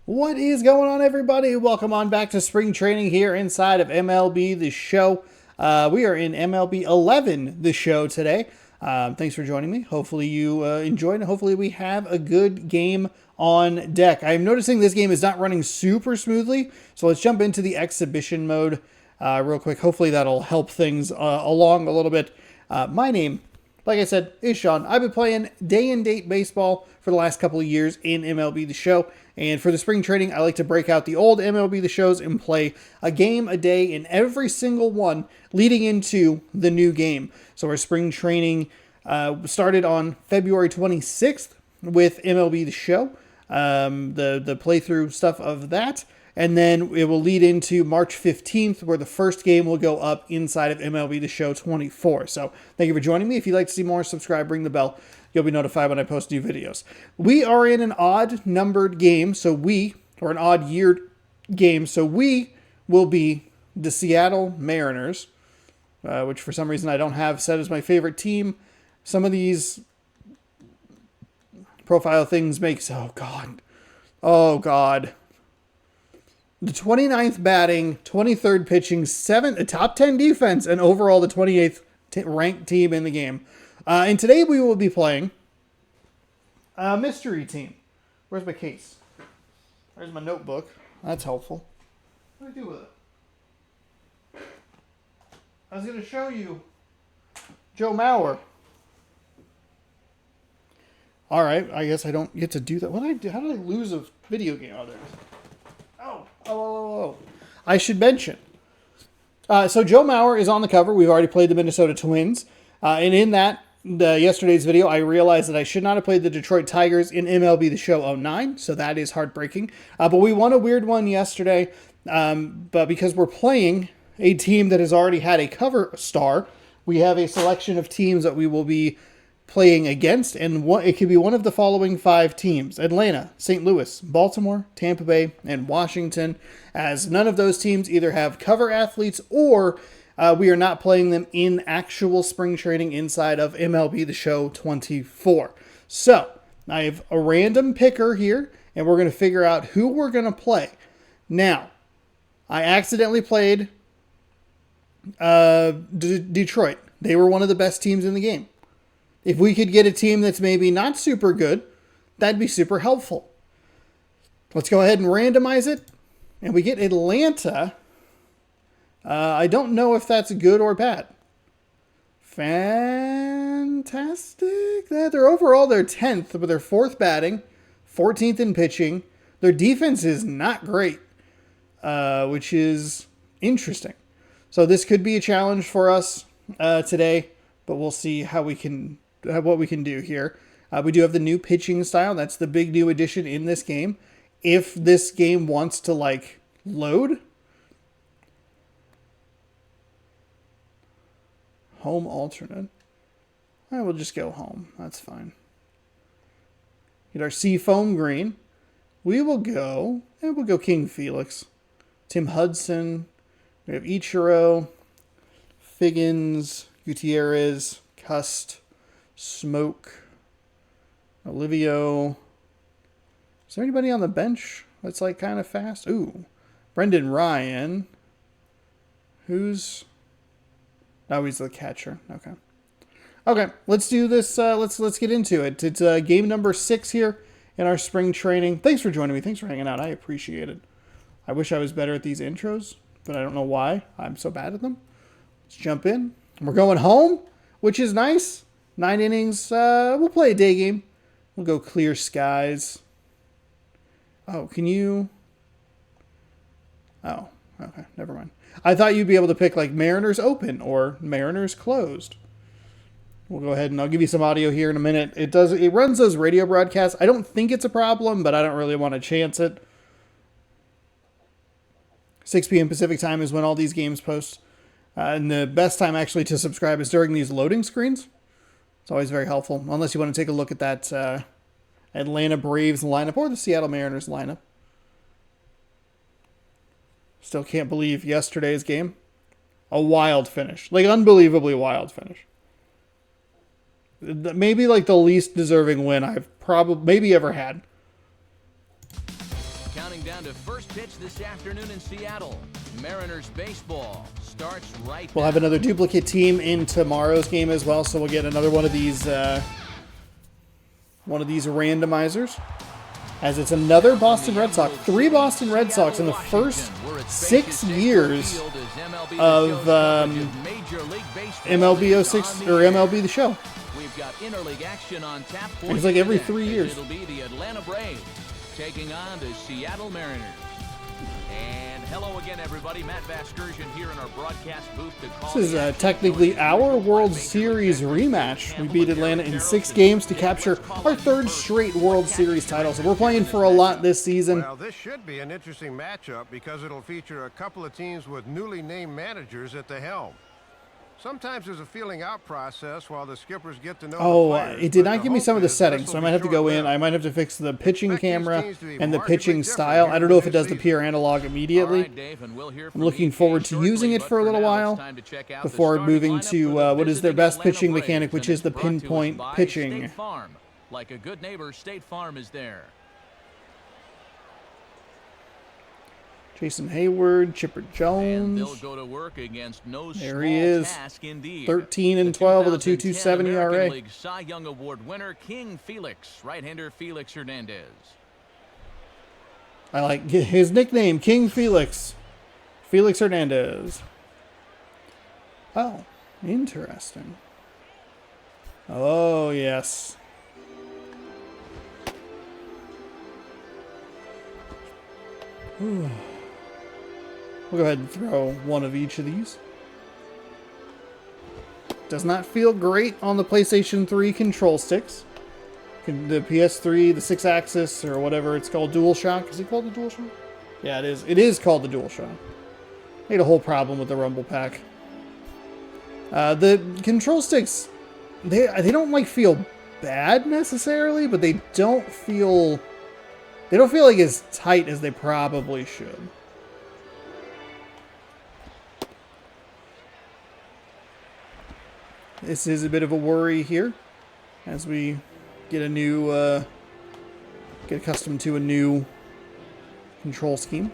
What is going on, everybody? Welcome on back to spring training here inside of MLB The Show. We are in MLB 11 The Show today. Thanks for joining me. Hopefully you enjoyed it. Hopefully we have a good game on deck. I'm noticing this game is not running super smoothly, so let's jump into the exhibition mode real quick. Hopefully that'll help things along a little bit. My name, like I said, is Sean. I've been playing day and date baseball for the last couple of years in MLB The Show. And for the spring training, I like to break out the old MLB The Shows and play a game a day in every single one leading into the new game. So our spring training started on February 26th with MLB The Show, the playthrough stuff of that. And then it will lead into March 15th, where the first game will go up inside of MLB The Show 24. So thank you for joining me. If you'd like to see more, subscribe, ring the bell. You'll be notified when I post new videos. We are in an odd numbered game, or an odd year game. So we will be the Seattle Mariners, which for some reason I don't have set as my favorite team. Some of these profile things makes, oh God. The 29th batting, 23rd pitching, top 10 defense, and overall the 28th ranked team in the game. And today we will be playing a mystery team. Where's my case? Where's my notebook? That's helpful. What do I do with it? I was going to show you Joe Mauer. All right, I guess I don't get to do that. What did I do? How did I lose a video game? Oh, there it is. Oh. I should mention. So Joe Mauer is on the cover. We've already played the Minnesota Twins. And in yesterday's video, I realized that I should not have played the Detroit Tigers in MLB The Show 09. So that is heartbreaking. But we won a weird one yesterday. But because we're playing a team that has already had a cover star, we have a selection of teams that we will be playing against, and it could be one of the following 5 teams: Atlanta, St. Louis, Baltimore, Tampa Bay, and Washington, as none of those teams either have cover athletes or we are not playing them in actual spring training inside of MLB The Show 24. So I have a random picker here, and we're going to figure out who we're going to play. Now, I accidentally played Detroit. They were one of the best teams in the game. If we could get a team that's maybe not super good, that'd be super helpful. Let's go ahead and randomize it. And we get Atlanta. I don't know if that's good or bad. Fantastic. They're overall, they're 10th, but they're 4th batting, 14th in pitching. Their defense is not great, which is interesting. So this could be a challenge for us today, but we'll see what we can do here. We do have the new pitching style. That's the big new addition in this game. If this game wants to load. Home alternate. I will just go home. That's fine. Get our Seafoam green. We'll go King Felix. Tim Hudson. We have Ichiro. Figgins. Gutierrez. Cust. Smoke. Olivio. Is there anybody on the bench that's kind of fast? Ooh. Brendan Ryan. Who's... Oh, he's the catcher. Okay, let's do this. Let's get into it. It's game number 6 here in our spring training. Thanks for joining me. Thanks for hanging out. I appreciate it. I wish I was better at these intros, but I don't know why I'm so bad at them. Let's jump in. We're going home, which is nice. 9 innings. We'll play a day game. We'll go clear skies. Oh, can you... Oh, okay. Never mind. I thought you'd be able to pick Mariners open or Mariners closed. We'll go ahead and I'll give you some audio here in a minute. It runs those radio broadcasts. I don't think it's a problem, but I don't really want to chance it. 6 p.m. Pacific time is when all these games post. And the best time actually to subscribe is during these loading screens. It's always very helpful, unless you want to take a look at that Atlanta Braves lineup or the Seattle Mariners lineup. Still can't believe yesterday's game. A wild finish. Unbelievably wild finish. Maybe the least deserving win I've maybe ever had. counting down to first pitch this afternoon in Seattle. Mariners baseball starts right We'll have another duplicate team in tomorrow's game as well, so we'll get another one of these randomizers. As it's another Boston Red Sox. 3 Boston Red Sox in the first 6 years of MLB 06 or MLB The Show. We've got interleague action on tap. It's like every 3 years. It'll be the Atlanta Braves taking on the Seattle Mariners. And hello again, everybody. Matt Vasgersian here in our broadcast booth to call. This is technically our World Series rematch. We beat Atlanta in 6 games to capture our 3rd straight World Series title. So we're playing for a lot this season. Well, this should be an interesting matchup because it'll feature a couple of teams with newly named managers at the helm. Sometimes there's a feeling out process while the skippers get to know the players, it did but not the give me some of hope the is settings, this so I will might be have to go in. short-lived. I might have to fix the pitching Expect these camera teams to be and the markedly pitching different style. here I don't know if it this does the season. pure analog immediately. All right, Dave, and we'll hear from I'm looking EK forward to shortly, using it but for a little now while it's time to check out the before starting moving lineup to for the what is their visiting best Atlanta pitching Braves, mechanic, which and is the it's brought to us pinpoint by pitching. State Farm. Like a good neighbor, State Farm is there. Jason Hayward, Chipper And Jones. they'll go to work against no There small he is. task indeed. 13 and 12 with a 2010 2.27 American ERA. League Cy Young Award winner King Felix, right-hander Felix Hernandez. I like his nickname, King Felix. Felix Hernandez. Oh, interesting. Oh, yes. We'll go ahead and throw one of each of these. Does not feel great on the PlayStation 3 control sticks. The PS3, the 6-axis, or whatever it's called, DualShock. Is it called the DualShock? Yeah, it is. It is called the DualShock. I had a whole problem with the Rumble Pack. The control sticks, they don't like feel bad necessarily, but they don't feel like as tight as they probably should. This is a bit of a worry here as we get a new, get accustomed to a new control scheme.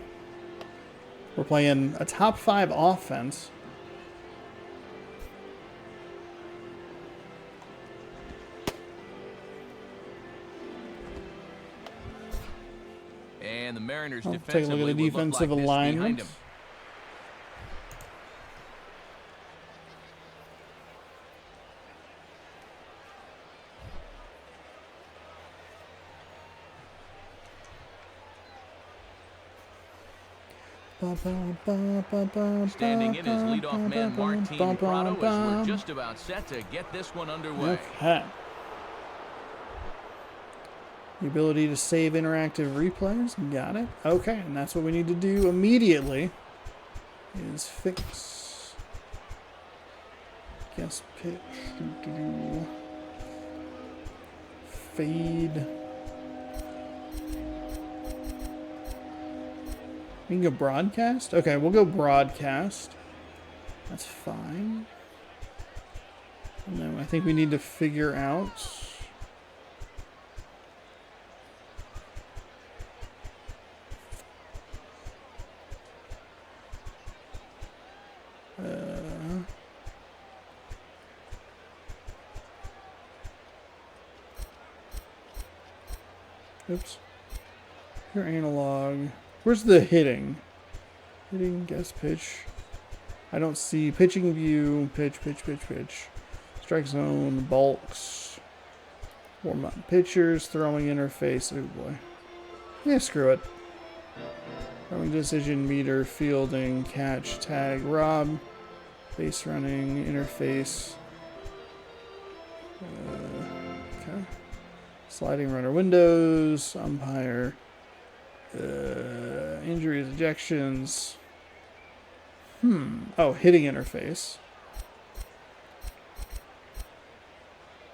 We're playing a top 5 offense. And the Mariners Take a look defensively at the defensive alignment. Standing in is leadoff man Martin Prado as we're just about set to get this one underway. Okay. The ability to save interactive replays. Got it. Okay, and that's what we need to do immediately is fix guess pitch. Fade. We can go broadcast? Okay, we'll go broadcast. That's fine. And then I think we need to figure out... Oops. Your analog... Where's the hitting? Hitting, guess pitch. I don't see pitching view, pitch. Strike zone, bulks. Warm up pitchers, throwing interface. Oh boy. Yeah, screw it. Throwing decision meter, fielding, catch, tag, rob, base running, interface. Okay. Sliding runner windows, umpire. Injuries, ejections. Oh, hitting interface.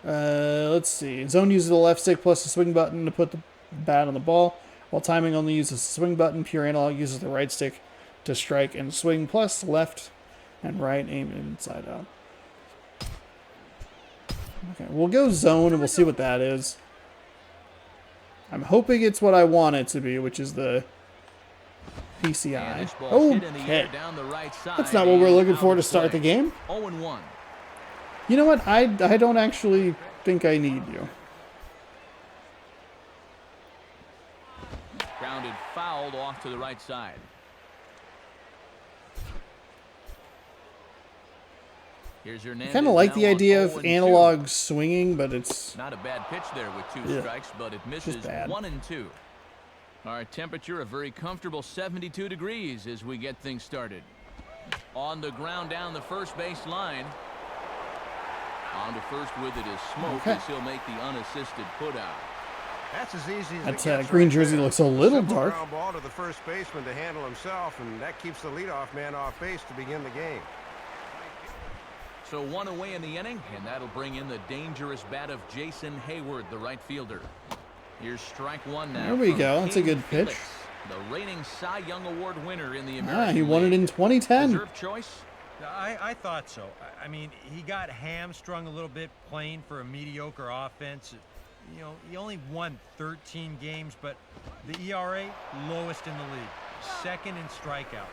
Let's see. Zone uses the left stick plus the swing button to put the bat on the ball, while timing only uses the swing button. Pure analog uses the right stick to strike and swing, plus left and right aim inside out. Okay, we'll go zone and we'll see what that is. I'm hoping it's what I want it to be, which is the bsky. And this ball's hit in the air Okay. down the right side. That's not what we're and looking out for of to start the play. game. 0-1. You know what? I don't actually think I need you. Grounded fouled off to the right side. Here's Hernandez. Kind of like the now on idea of 0-2. analog swinging, but it's Not a bad pitch there with 2 Yeah. strikes, but it misses bad. 1-2. Our temperature a very comfortable 72 degrees as we get things started. On the ground down the first base line. On to first with it is Smoke Okay. as he'll make the unassisted putout. That's as easy as That's, it gets green right jersey there. looks a little Simple dark. ground ball to the first baseman to handle himself, and that keeps the leadoff man off base to begin the game. So 1 away in the inning, and that'll bring in the dangerous bat of Jason Hayward, the right fielder. Here's strike 1 now. There we from go. That's a King good pitch. Felix, the reigning Cy Young Award winner in the Ah, American he won it League. in 2010. Deserved choice? I thought so. I mean, he got hamstrung a little bit playing for a mediocre offense. You know, he only won 13 games, but the ERA, lowest in the league. Second in strikeouts.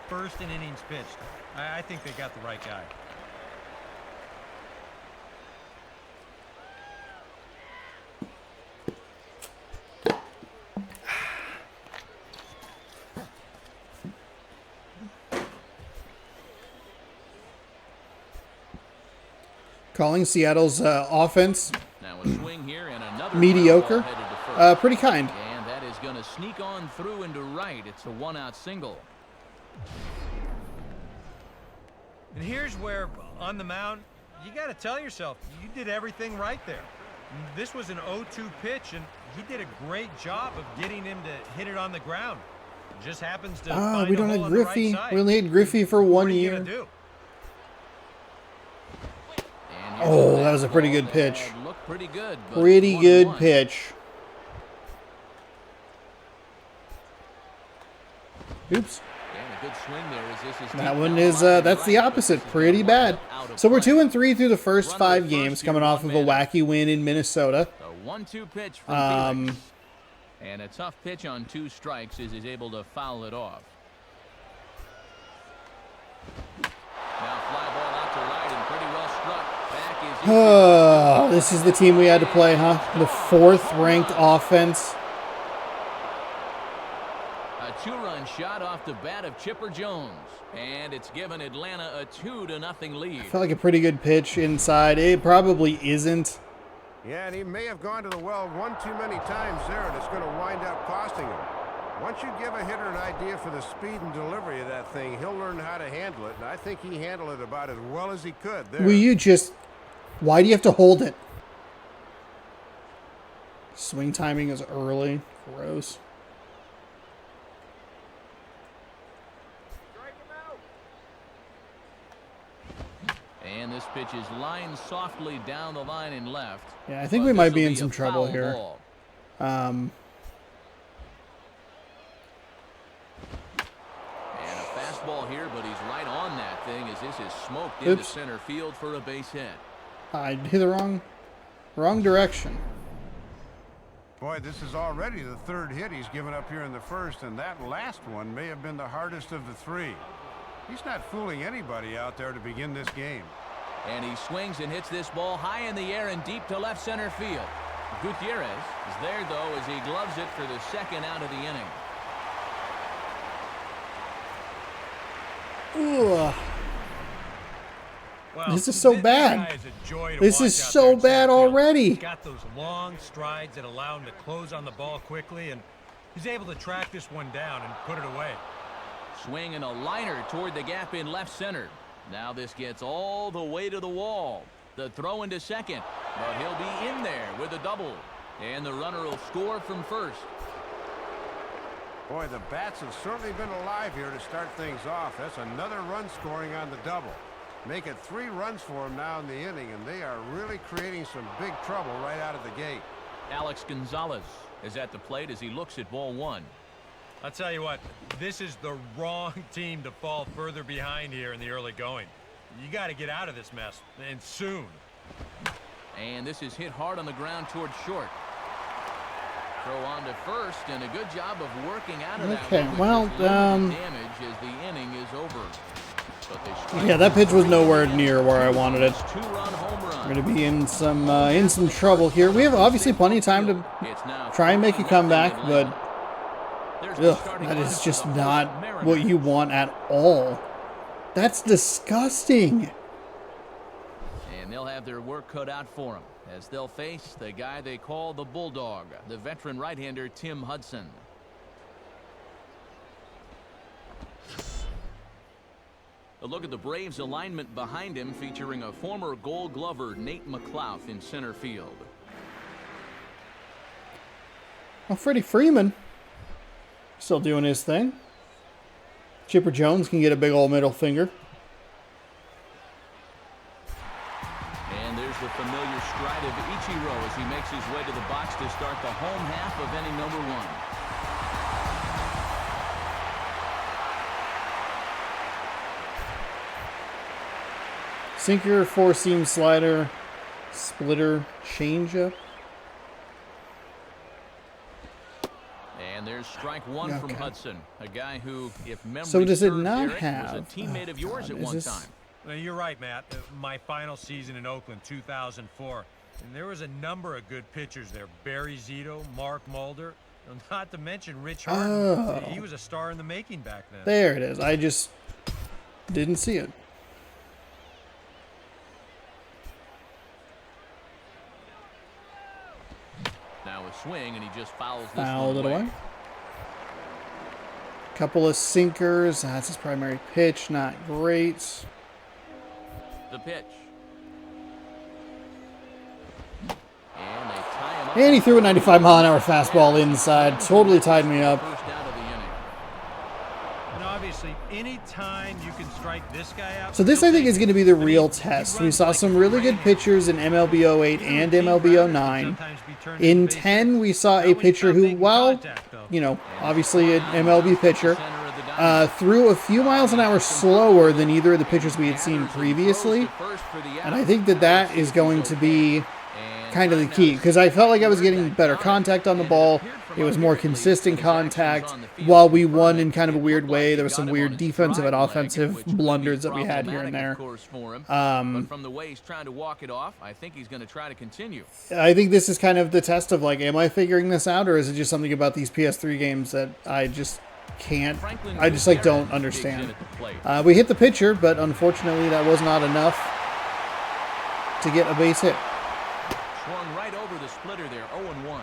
First in innings pitched. I think they got the right guy. Calling Seattle's offense Now a swing here and another mediocre. ball headed to first. Pretty kind. And that is going to sneak on through into right. It's a 1-out single. And here's where, on the mound, you got to tell yourself, you did everything right there. This was an 0-2 pitch, and he did a great job of getting him to hit it on the ground. Just happens to find We a don't hole have on the right Griffey. side. We only had Griffey for What 1 are you year. gonna do? And here's Oh, a that was a pretty good fastball pitch. that looked pretty good. But Pretty good 1-1. pitch. Oops. And a good swing there as this is That deep one down is, the line that's the right, but opposite. this is Pretty one bad. out of So we're play. 2-3 through the first Runner 5 at games, first coming here, off of a one man. wacky win in Minnesota. A 1-2 pitch from Um, Felix. And a tough pitch on 2 strikes as he's able to foul it off. Now fly ball out to right and pretty well struck. Back is Oh, this is the team we had to play, huh? The 4th ranked offense. a 2-run shot off the bat of Chipper Jones. And it's given Atlanta a 2-0 lead. Felt like a pretty good pitch inside. It probably isn't. Yeah, and he may have gone to the well one too many times there, and it's going to wind up costing him. Once you give a hitter an idea for the speed and delivery of that thing, he'll learn how to handle it, and I think he handled it about as well as he could there. Will you just... Why do you have to hold it? Swing timing is early. Gross. And this pitch is lined softly down the line and left. Yeah, I think But we might this'll be in a some trouble foul here. ball. Um, And a fastball here, but he's right on that thing as this is smoked into Oops. center field for a base hit. I hit the wrong direction. Boy, this is already the 3rd hit he's given up here in the first, and that last one may have been the hardest of the 3. He's not fooling anybody out there to begin this game. And he swings and hits this ball high in the air and deep to left center field. Gutierrez is there, though, as he gloves it for the 2nd out of the inning. Ugh. Well, This is so this bad. guy is a joy to This watch is out so there in bad center field. already. He's got those long strides that allow him to close on the ball quickly, and he's able to track this one down and put it away. Swing and a liner toward the gap in left center. Now this gets all the way to the wall. The throw into second, but he'll be in there with a double. And the runner will score from first. Boy, the bats have certainly been alive here to start things off. That's another run scoring on the double. Make it 3 runs for him now in the inning, and they are really creating some big trouble right out of the gate. Alex Gonzalez is at the plate as he looks at ball 1. I'll tell you what, this is the wrong team to fall further behind here in the early going. You got to get out of this mess, and soon. And this is hit hard on the ground toward short. throw on to first, and a good job of working out of that. Okay, one with well, just limited damage as the inning is over. But they strike Yeah, that pitch was nowhere near where I wanted it. two-run home run. We're going to be in some trouble here. We have obviously plenty of time to It's now try and make a 3-0 comeback, but Atlanta. There's the ugh, starting that is lineup just for the not Mariners. what you want at all. That's disgusting. And they'll have their work cut out for them as they'll face the guy they call the Bulldog, the veteran right-hander Tim Hudson. A look at the Braves alignment behind him, featuring a former Gold Glover Nate McLouth in center field. Well, Freddie Freeman still doing his thing. Chipper Jones can get a big old middle finger. And there's the familiar stride of Ichiro as he makes his way to the box to start the home half of inning number 1. Sinker, four-seam slider, splitter, changeup. And there's strike one from Okay. Hudson, a guy who, if memory So does it serves, not Eric, was a have- teammate of yours God, at is one this- time. Well, you're right, Matt. My final season in Oakland, 2004. And there was a number of good pitchers there. Barry Zito, Mark Mulder, and not to mention Rich Harden. Oh. He was a star in the making back then. There it is. I just didn't see it. Now a swing, and he just fouls this Fouled one it away. Couple of sinkers. That's his primary pitch. Not great. The pitch. And they tie him up. And he threw a 95-mile-an-hour fastball inside. Totally tied me up. First out of the inning. And obviously, any time you can strike this guy out. So this, I think, is going to be the real test. We saw some really good pitchers in MLB 08 and MLB 09. In 10, we saw a pitcher who, well, you know, obviously an MLB pitcher, Center of the diamond. threw a few miles an hour slower than either of the pitchers we had seen Throws previously. to first for the And out. I think that that is going to be And kind of the right key, now, because I felt like I was getting better contact on the ball. It was more consistent contact. While we won in kind of a weird way, there was some weird defensive and offensive blunders that we had here and there. But from the way he's trying to walk it off, I think he's going to try to continue. I think this is kind of the test of, like, am I figuring this out, or is it just something about these PS3 games that I just can't, I just, like, don't understand. We hit the pitcher, but unfortunately that was not enough to get a base hit. Swung right over the splitter there, 0-1.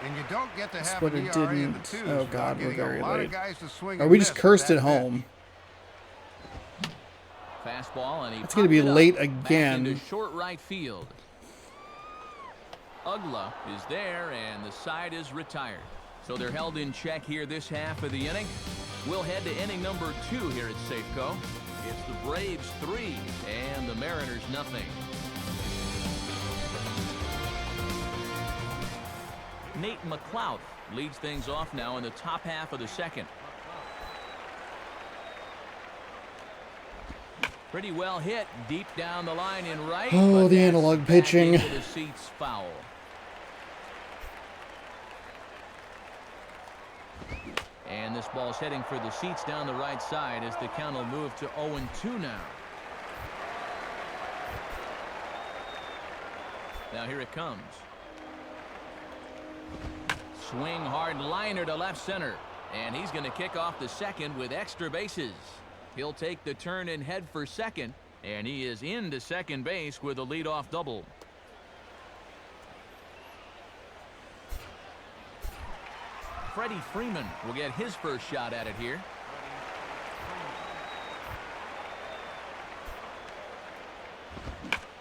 And you don't get to have Splitter an ERA in the didn't. twos Oh, without God, we're getting very a lot late. of guys to swing Or and we just miss cursed with it that pitch. home. Fastball, and he It's gonna be popped it up late back again. into short right field. Ugla is there, and the side is retired. So they're held in check here this half of the inning. We'll head to inning number 2 here at Safeco. It's the Braves 3 and the Mariners nothing. Nate McLouth leads things off now in the top half of the second. Pretty well hit deep down the line in right. Oh, but the that's analog back pitching. into the seats foul. And this ball's heading for the seats down the right side as the count will move to 0-2 now. Now here it comes. Swing hard liner to left center. And he's going to kick off the second with extra bases. He'll take the turn and head for second. And he is into second base with a leadoff double. Freddie Freeman will get his first shot at it here.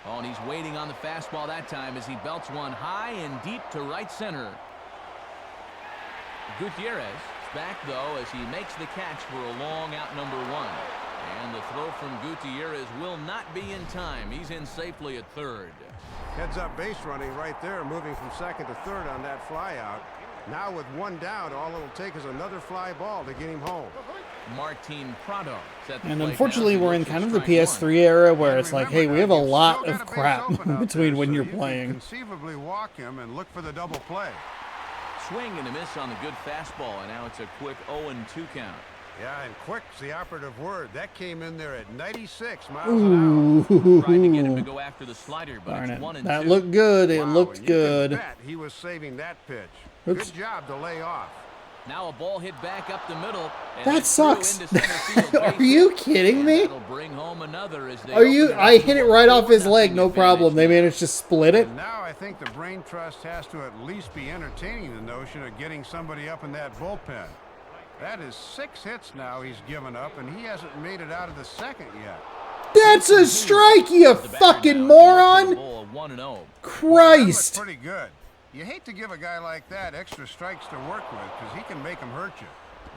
Oh, and he's waiting on the fastball that time as he belts one high and deep to right center. Gutierrez is back, though, as he makes the catch for a long out number 1. And the throw from Gutierrez will not be in time. He's in safely at third. Heads up base running right there, moving from second to third on that fly out. Now with one down, all it'll take is another fly ball to get him home. Martin Prado. And unfortunately, we're in kind of the PS3 era where it's like, hey, we have a lot of crap between when you're playing. Conceivably walk him and look for the double play. swing and a miss on the good fastball, and now it's a quick 0-2 count. Yeah, and quick's the operative word. That came in there at 96 miles an hour. Trying to get him to go after the slider, but Darn it's it. 1-2. That looked good. It Wow, looked and you good. can bet he was saving that pitch. Oops. Good job to lay off. Now a ball hit back up the middle. And That it's through sucks. into center field. Are you kidding And me? that'll bring home another as they Are you? open it I up hit to it a right off his 4-0 leg, no problem. They advantage. managed to split it. And now I think the brain trust has to at least be entertaining the notion of getting somebody up in that bullpen. That is 6 hits now he's given up, and he hasn't made it out of the second yet. That's a strike, you fucking moron! Christ! Well, pretty good. You hate to give a guy like that extra strikes to work with because he can make them hurt you.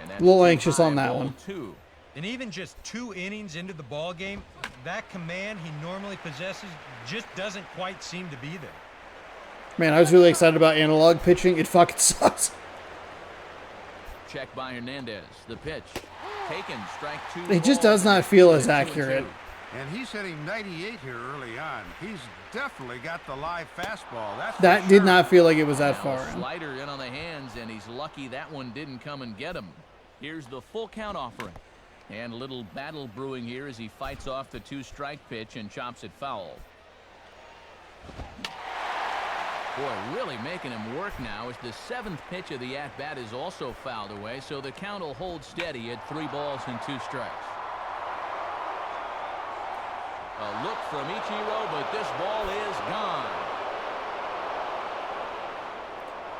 A little anxious on that one. And even just 2 innings into the ball game, that command he normally possesses just doesn't quite seem to be there. Man, I was really excited about analog pitching. It fucking sucks. Check by Hernandez. The pitch. Taken. Strike 2. It just does not feel as accurate. And he's hitting 98 here early on. He's definitely got the live fastball. That did not feel like it was that Now far a in. slider in on the hands, and he's lucky that one didn't come and get him. Here's the full count offering. And a little battle brewing here as he fights off the 2-strike pitch and chops it foul. Boy, really making him work now as the 7th pitch of the at-bat is also fouled away, so the count will hold steady at 3 balls and 2 strikes. A look from Ichiro, but this ball is gone.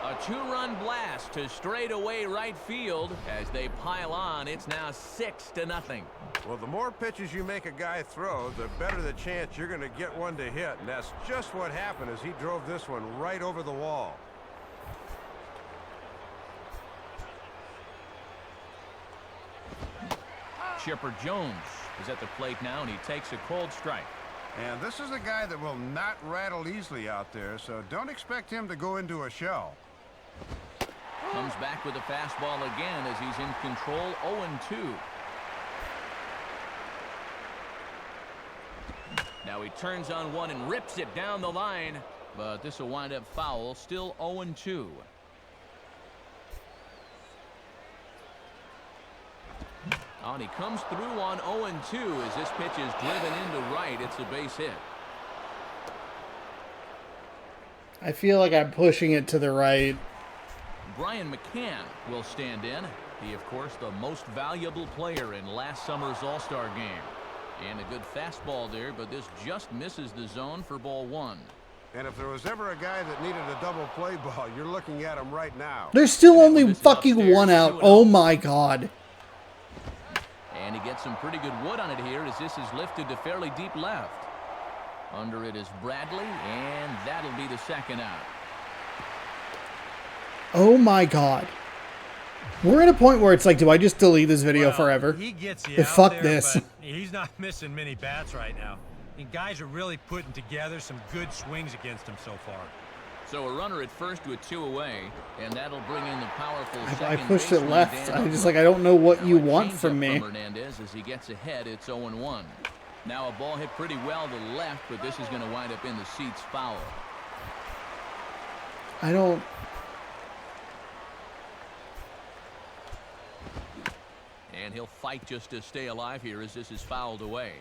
A 2-run blast to straightaway right field as they pile on. It's now 6-0. Well, the more pitches you make a guy throw, the better the chance you're going to get one to hit. And that's just what happened as he drove this one right over the wall. Chipper Jones is at the plate now, and he takes a cold strike. And this is a guy that will not rattle easily out there, so don't expect him to go into a shell. Comes back with a fastball again as he's in control. 0-2. Now he turns on one and rips it down the line, but this will wind up foul. Still 0-2. Oh, and he comes through on 0-2 as this pitch is driven into right. It's a base hit. I feel like I'm pushing it to the right. Brian McCann will stand in. He, of course, the most valuable player in last summer's All-Star game. And a good fastball there, but this just misses the zone for ball 1. And if there was ever a guy that needed a double play ball, you're looking at him right now. There's still only fucking one out. Oh my god. And he gets some pretty good wood on it here as this is lifted to fairly deep left. Under it is Bradley, and that'll be the 2nd out. Oh my god. We're at a point where it's like, do I just delete this video forever? He gets you Yeah, out fuck there, this. but he's not missing many bats right now. And guys are really putting together some good swings against him so far. So a runner at first with 2 away, and that'll bring in the powerful I second pushed it baseman, left. Dan I just like, I don't know what Now you a want changeup from me. Hernandez as he gets ahead. It's 0-1. Now a ball hit pretty well to the left, but this is going to wind up in the seats foul. I don't. And he'll fight just to stay alive here as this is fouled away.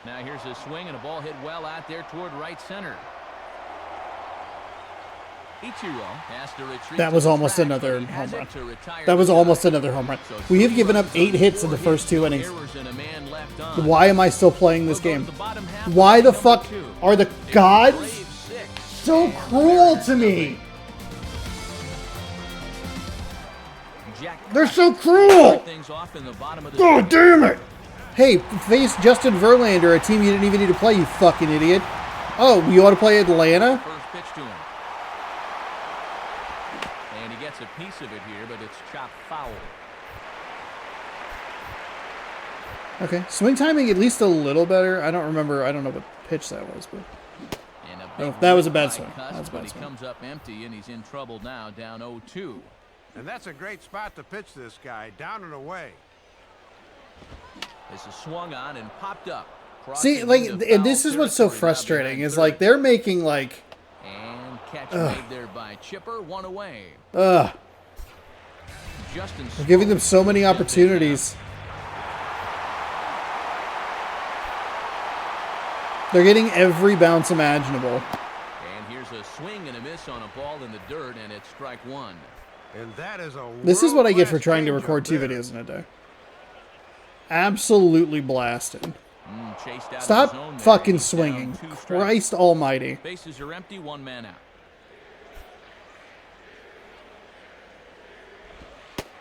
Now here's a swing and a ball hit well out there toward right center. Ichiro has to retreat. That was to the almost track, another but he has home it run. to retire That was the almost side. another home run. So We have 3 given up runs 8 on hits in the 4 first 2 innings. errors and a man left on. Why am I still playing this We'll go game? to the bottom half of Why the number fuck 2. are the It's gods Brave 6. so cruel to me? Jack They're so cruel! things off in the bottom of the God damn it! Hey, face Justin Verlander, a team you didn't even need to play, you fucking idiot. Oh, you ought to play Atlanta? first pitch to him. And he gets a piece of it here, but it's chopped foul. Okay, swing timing at least a little better. I don't remember. I don't know what pitch that was, but And a Oh, big that was a bad high swing. cuss, That was a but bad he swing. comes up empty, and he's in trouble now, down 0-2. And that's a great spot to pitch this guy, down and away. This is swung on and popped up. see, Crossing like, into and foul this is what's so territory now frustrating behind is third. like they're making like catch made there by Chipper, one away. Ugh. We're giving them so many opportunities. They're getting every bounce imaginable. And here's a swing and a miss on a ball in the dirt, and it's strike one. And that is a This is what I get for trying to changeup record 2 there. videos in a day. Absolutely blasted. Chased out of the zone Stop there. fucking He's down swinging. 2 strikes. Christ almighty. Bases are empty, 1 man out.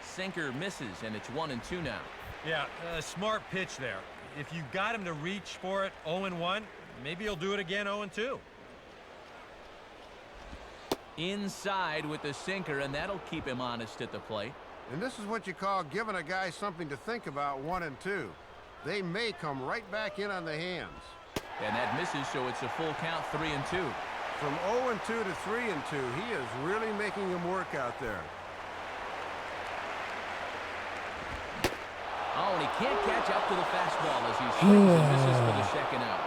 Sinker misses, and it's 1-2 now. Yeah, a smart pitch there. If you got him to reach for it 0-1, maybe he'll do it again 0-2. Inside with the sinker, and that'll keep him honest at the plate. And this is what you call giving a guy something to think about, 1 and 2. They may come right back in on the hands. And that misses, so it's a full count, 3-2. From 0 and 2 to 3 and 2, he is really making him work out there. Oh, and he can't catch up to the fastball as he swings and misses for the second out.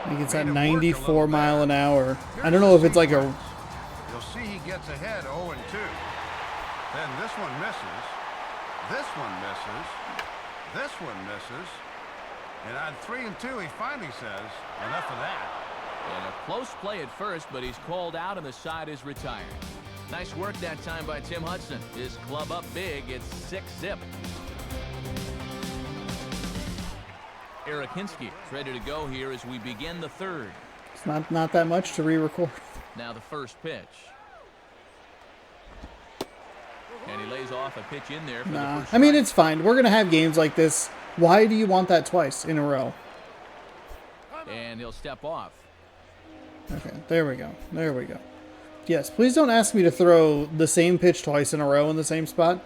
I think it's at 94 mile an hour. I don't know if it's like a... You'll see he gets ahead 0 and 2. Then this one misses. This one misses. This one misses. And on 3 and 2, he finally says, enough of that. And a close play at first, but he's called out and the side is retired. Nice work that time by Tim Hudson. His club up big. It's 6-zip. Eric Hinsky is ready to go here as we begin the third. It's not that much to re-record. Now the first pitch. And he lays off a pitch in there for the first I mean, strike. it's fine. We're going to have games like this. Why do you want that twice in a row? And he'll step off. Okay, there we go. There we go. Yes, please don't ask me to throw the same pitch twice in a row in the same spot.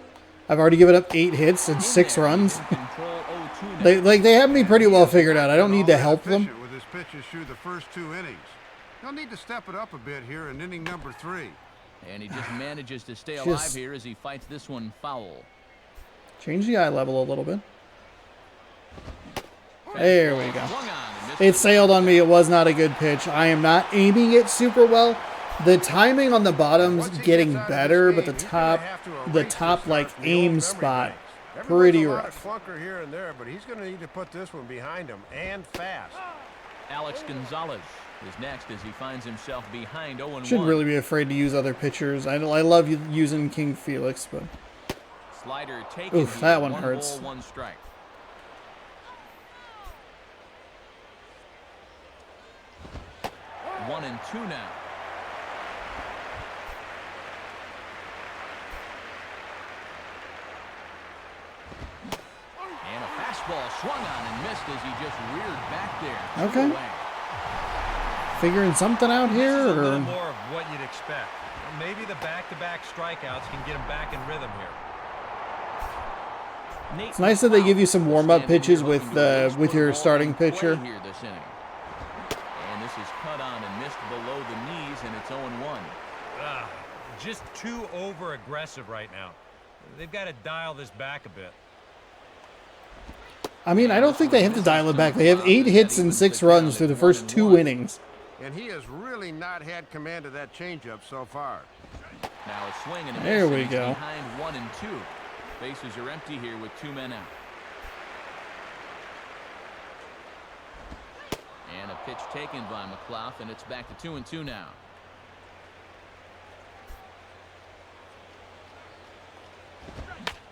I've already given up 8 hits and 6 runs. Control 0-2 now. They have me pretty well figured out. I don't need to help them. With his pitches through the first 2 innings. He'll need to step it up a bit here in inning number 3. And he just manages to stay Just- alive here as he fights this one foul. Change the eye level a little bit. There we go. Swung on and missed It sailed on me. It was not a good pitch. I am not aiming it super well. The timing on the bottom's getting better, but the top like aim spot, pretty rough. Clunker here and there, but he's going to need to put this one behind him and fast. Alex Gonzalez is next as he finds himself behind 0-1. Shouldn't really be afraid to use other pitchers. I love using King Felix, but Slider taken. oof, that one hurts. 1 ball, 1 strike. One and 2 now. And a fastball swung on and missed as he just reared back there. Okay. Away. Figuring something out This here, is a little or more of what you'd expect. Maybe the back-to-back strikeouts can get him back in rhythm here. it's nice that they give you some warm-up pitches with your starting pitcher. Here this inning. And this is cut on and missed below the knees, and it's 0-1. Just too over-aggressive right now. They've got to dial this back a bit. I mean, I don't think they have to dial it back. They have 8 hits and 6 runs through the first 2 innings. And he has really not had command of that changeup so far. Now a swing and a miss. There and we he's go. Behind 1 and 2. Bases are empty here with 2 men out. And a pitch taken by McClough, and it's back to 2 and 2 now.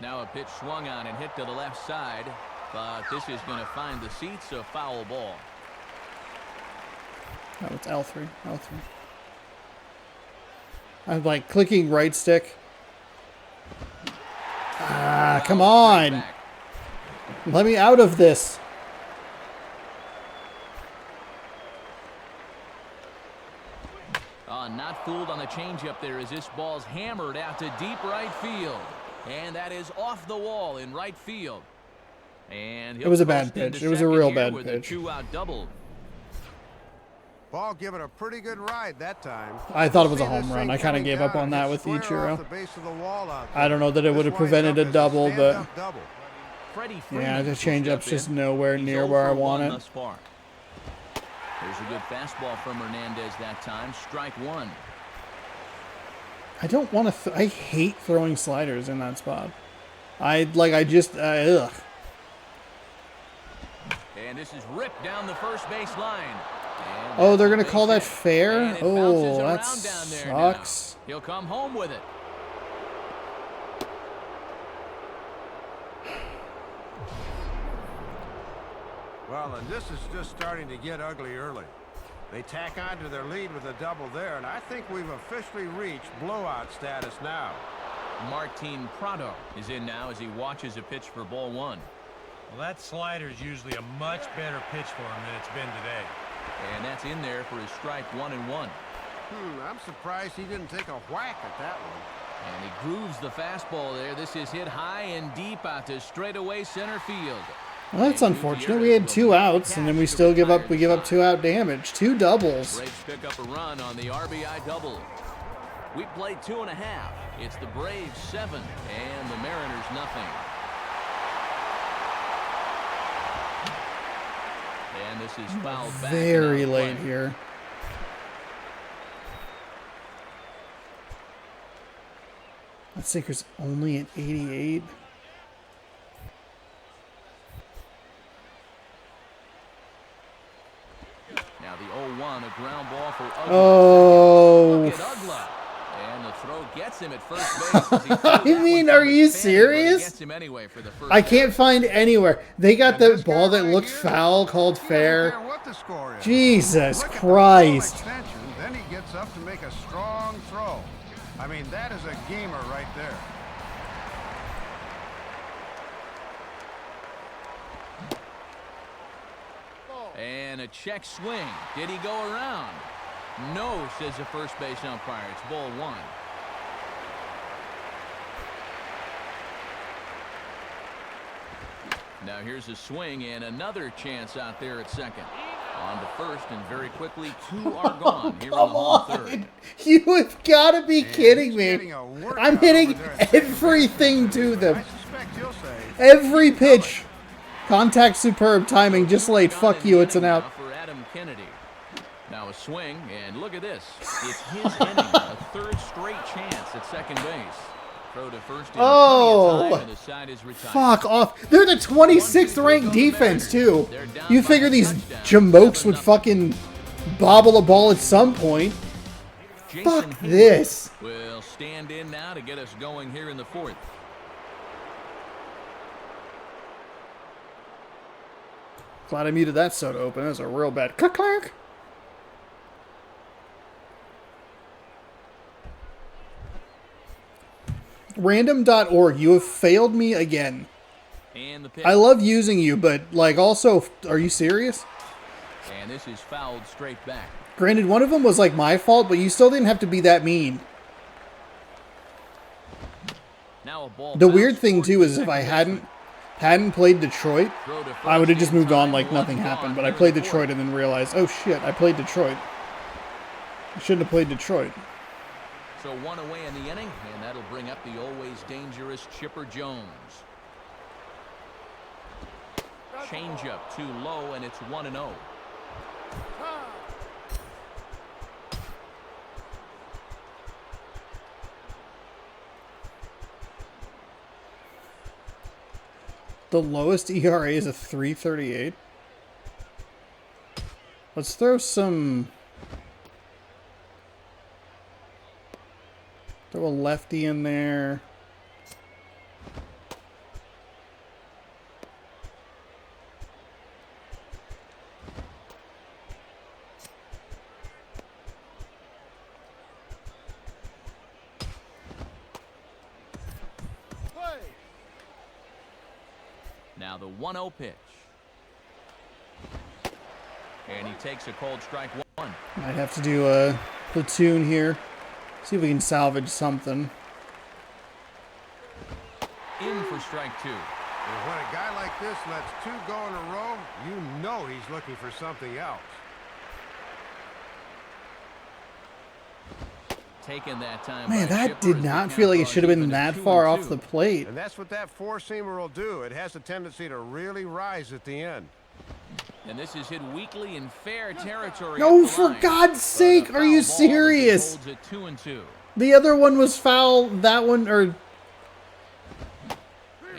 Now a pitch swung on and hit to the left side, but this is going to find the seats, a foul ball. Oh, it's L3. L3. I'm like clicking right stick. Ah, come on. Let me out of this. Not fooled on the changeup there as this ball's hammered out to deep right field. And that is off the wall in right field. And It was a bad pitch. It was a real bad pitch. 2-out double. Ball given a pretty good ride that time. I thought it was a See this home run. thing I kind of coming gave up down on that and with square Ichiro. off the base of the wall out I don't know that it there. would have This prevented a winds up as double, but stand-up double. Freddie yeah, Freeman the will changeup's step just in. nowhere He's near 0 where I for want 1 it. thus far. There's a good fastball from Hernandez that time. Strike one. I don't want to. I hate throwing sliders in that spot. Ugh. And this is ripped down the first base line. Oh, they're gonna call that fair? Oh, that sucks. He'll come home with it. Well, and this is just starting to get ugly early. They tack on to their lead with a double there, and I think we've officially reached blowout status now. Martin Prado is in now as he watches a pitch for ball one. Well, that slider is usually a much better pitch for him than it's been today. And that's in there for his strike 1-1. I'm surprised he didn't take a whack at that one. And he grooves the fastball there. This is hit high and deep out to straightaway center field. Well, that's unfortunate. We had 2 outs, and then we still give up 2 out damage. 2 doubles. Braves pick up a run on the RBI double. We played 2.5. It's the Braves 7 and the Mariners nothing. And this is fouled back. Very late here. That sinker's only at 88. Now the 0-1, a ground ball for Ugla. Oh. Look at Ugla. And the throw gets him at first base. I mean, are you serious? Gets him anyway for the first I can't find anywhere. They got the ball that looked foul called fair. What the score is. Jesus Look at the Christ. full extension, then he gets up to make a strong throw. I mean, that is a gamer right there. And a check swing. Did he go around? No, says the first base umpire. It's ball one. Now here's a swing and another chance out there at second. On to first, and very quickly 2 are gone here in the home third. You have got to be kidding me. I'm hitting everything to them. I suspect he'll say, Every pitch. Contact superb, timing just late. Fuck you, it's an out. For Adam Kennedy. Now a swing, and look at this. It's his inning, a third straight chance at second base. Throw to first in plenty of time, and the side is retired. Fuck off. They're the 26th ranked defense, too. You figure these jamokes would fucking bobble a ball at some point. Fuck this. Will stand in now to get us going here in the fourth. Glad I muted that soda open. That was a real bad clunk. Random.org, you have failed me again. And the pitch. I love using you, but, like, also, are you serious? And this is fouled straight back. Granted, one of them was, like, my fault, but you still didn't have to be that mean. Now a ball The weird thing, too, is if I hadn't played Detroit, I would have just moved on like nothing happened. But I played Detroit and then realized, oh shit, I played Detroit. I shouldn't have played Detroit. So 1 away in the inning, and that'll bring up the always dangerous Chipper Jones. Changeup too low, and it's 1-0. The lowest ERA is a 3.38. Let's throw some... Throw a lefty in there. Now the 1-0 pitch. And he takes a cold strike one. Might have to do a platoon here. See if we can salvage something. In for strike 2. and when a guy like this lets 2 go in a row, you know he's looking for something else. Taken that time. Man, that did not feel like it should have been that far off the plate. And that's what that 4-seamer will do. It has a tendency to really rise at the end. And this is hit weakly in fair territory. No, up the for line. God's sake, are you serious? Holds it 2-2. The other one was foul. That one, or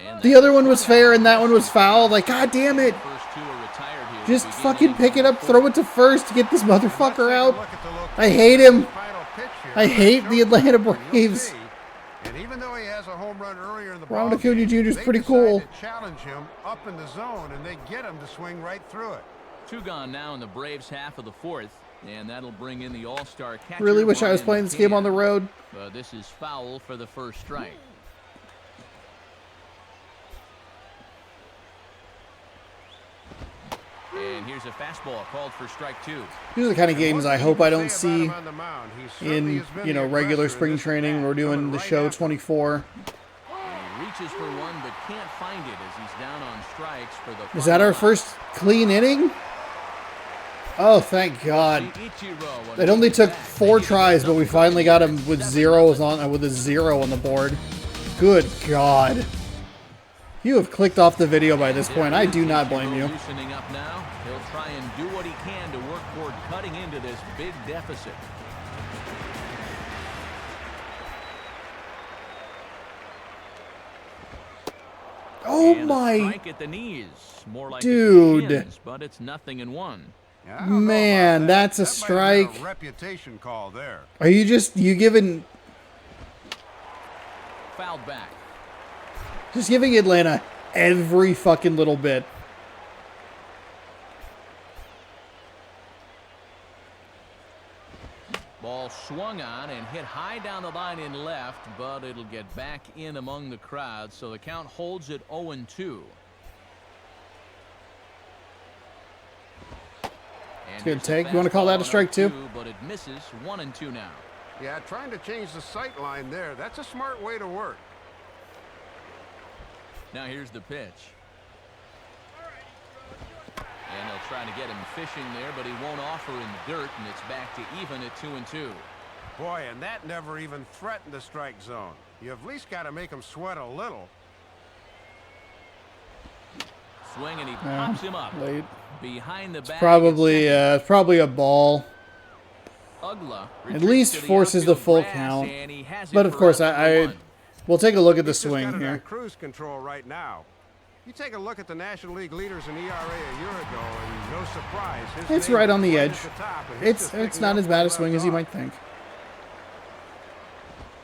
And the other one was fair, and that one was foul. Like, God damn it! first two are retired here. Just to begin fucking innings pick it up, number throw 4. it to first to get this motherfucker Let's take a out. look at the location I hate of him. his final pitch here. I hate the Atlanta And you'll Braves. see, and even though he has a home run earlier in the Ronald ball Acuna game, Jr. is they pretty decide cool. to challenge him up in the zone, and they get him to swing right through it. 2 gone now in the Braves half of the 4th, and that'll bring in the All-Star catcher. Really wish I was Brian playing this game on the McCann. road. But this is foul for the first strike. And here's a fastball called for strike 2. These are the kind of games I hope I don't see Say about him on the mound, he certainly in, has been you know, the regular aggressor in spring this training. at-bat, We're doing coming the right show after him. 24. He reaches for one, but can't find it as he's down on strikes for the Is that our final first clean inning? Oh, thank God. out. Ichiro It only took back. 4 tries, but we finally got him with zeros on with a 0 on the board. Good God. You have clicked off the video by this point. I do not blame you. Loosening up now. He'll try and do what he can to work toward cutting into this big deficit. Oh And a my strike at the knees. More like dude. At the shins, but it's 0-1. Yeah, I don't know Man, about that's a that. That might have been strike. a reputation call there. Are you giving Fouled back. just giving Atlanta every fucking little bit? Ball swung on and hit high down the line in left, but it'll get back in among the crowd, so the count holds at 0-2. Good take. You wanna call that a strike, too? But it misses. 1-2 now. Yeah, trying to change the sight line there. That's a smart way to work. Now here's the pitch. And they'll try to get him fishing there, but he won't offer in the dirt, and it's back to even at 2-2. Boy, and that never even threatened the strike zone. You have at least got to make him sweat a little. Swing, and he pops him up. Late. Behind the back. Probably a ball. Ugla At least retreats to forces the outfield full grass, count. and he has it But of for course, out I number 1. we'll take a look at the He's just got swing it on here. cruise control right now. You take a look at the National League leaders in ERA a year ago, and no surprise, his It's name right on was the at edge. top, and he's just It's picking not up as where bad he a swing left as you off. might think.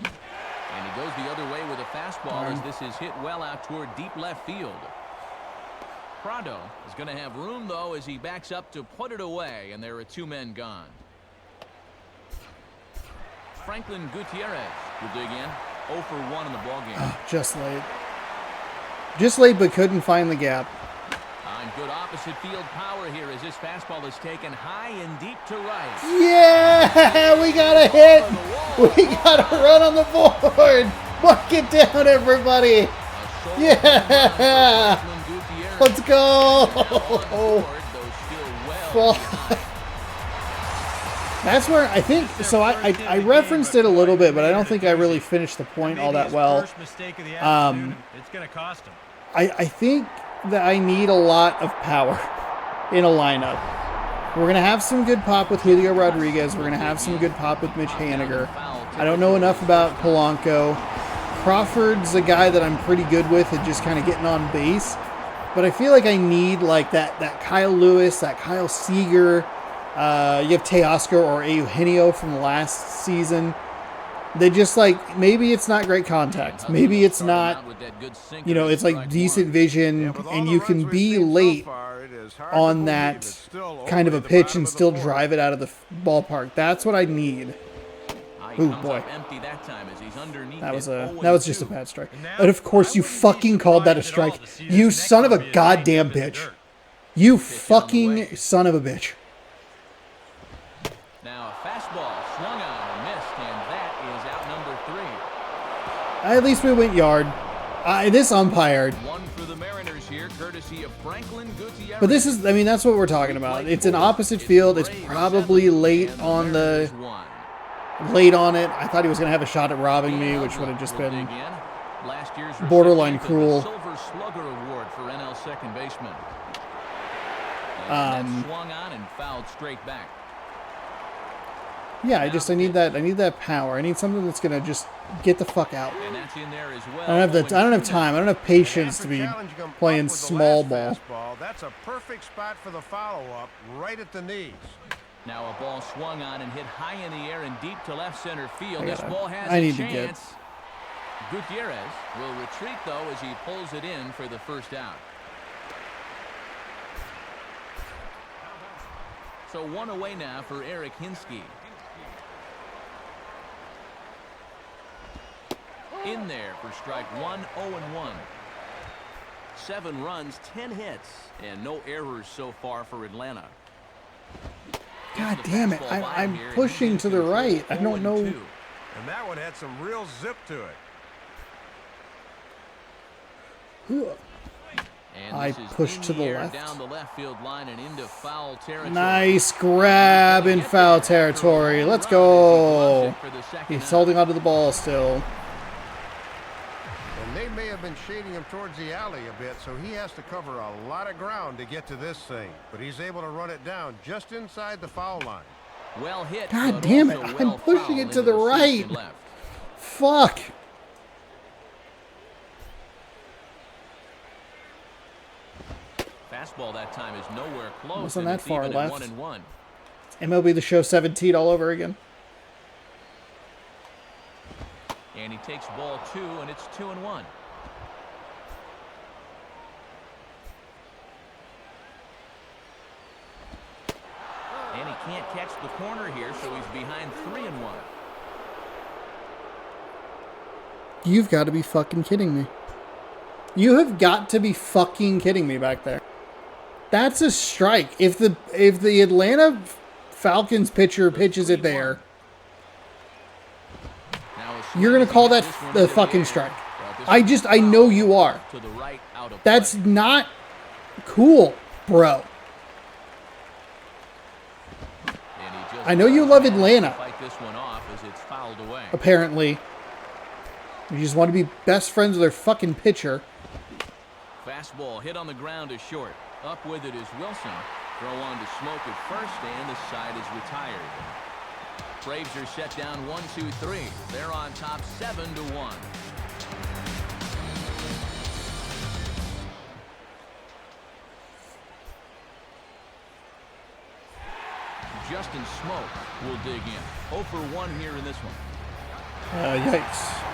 And he goes the other way with a fastball as this is hit well out toward deep left field. Prado is going to have room, though, as he backs up to put it away, and there are 2 men gone. Franklin Gutierrez will dig in. 0 for 1 in the ballgame. Just late. Just late, but couldn't find the gap. And good opposite field power here as this fastball is taken high and deep to right. Yeah, we got a hit. We got a run on the board. Mark it down, everybody. Yeah. Let's go. That's where I think, so I referenced it a little bit, but I don't think I really finished the point all that well. First mistake of the afternoon, it's going to cost him. I think that I need a lot of power in a lineup. We're going to have some good pop with Julio Rodriguez. We're going to have some good pop with Mitch Haniger. I don't know enough about Polanco. Crawford's a guy that I'm pretty good with at just kind of getting on base. But I feel like I need like that Kyle Lewis, that Kyle Seager. You have Teoscar or Eugenio from last season. They just like, maybe it's not great contact. Maybe it's not, you know, it's like decent vision, and you can be late on that kind of a pitch and still drive it out of the ballpark. That's what I need. Oh boy, that was just a bad strike. And of course, you fucking called that a strike. You son of a goddamn bitch. You fucking son of a bitch. Now a fastball swung on and missed, and that is out number 3. At least we went yard. This umpired. 1 for the Mariners here, courtesy of Franklin Gutierrez. But this is, I mean, that's what we're talking about. It's an opposite field. It's probably late on it. I thought he was going to have a shot at robbing me, which would have just been borderline cruel. Silver Slugger Award for NL second baseman. And that swung on and fouled straight back. Yeah, I need that power. I need something that's gonna just get the fuck out. And that's in there as well. I don't have time. I don't have patience to be playing small ball. That's a perfect spot for the follow-up, right at the knees. Now a ball swung on and hit high in the air and deep to left center field. This ball has I a need chance. Gutierrez will retreat, though, as he pulls it in for the first out. So one away now for Eric Hinsky. In there for strike one, 0-1. 7 runs, 10 hits, and no errors so far for Atlanta. God damn it. I'm pushing to the right. I don't know. And that one had some real zip to it. And I pushed to the left. Down the left field line and into foul territory. Nice grab in foul territory. Let's go. He's holding onto the ball still. And they may have been shading him towards the alley a bit, so he has to cover a lot of ground to get to this thing. But he's able to run it down just inside the foul line. Well hit. God damn it. I'm pushing it to the right. Fuck. Fastball that time is nowhere close. Wasn't that far left? 1-1. MLB The Show 17 all over again. And he takes ball 2, and it's 2-1. And he can't catch the corner here, so he's behind 3-1. You've got to be fucking kidding me. You have got to be fucking kidding me back there. That's a strike. If the Atlanta Falcons pitcher pitches it there, you're going to call that the fucking strike. I know you are. That's not cool, bro. I know you love Atlanta. Apparently. You just want to be best friends with their fucking pitcher. Fastball hit on the ground is short. Up with it is Wilson. Throw on to Smoke at first, and the side is retired. Braves are set down 1-2-3. They're on top 7-1. Justin Smoke will dig in. 0 for 1 here in this one. Yikes.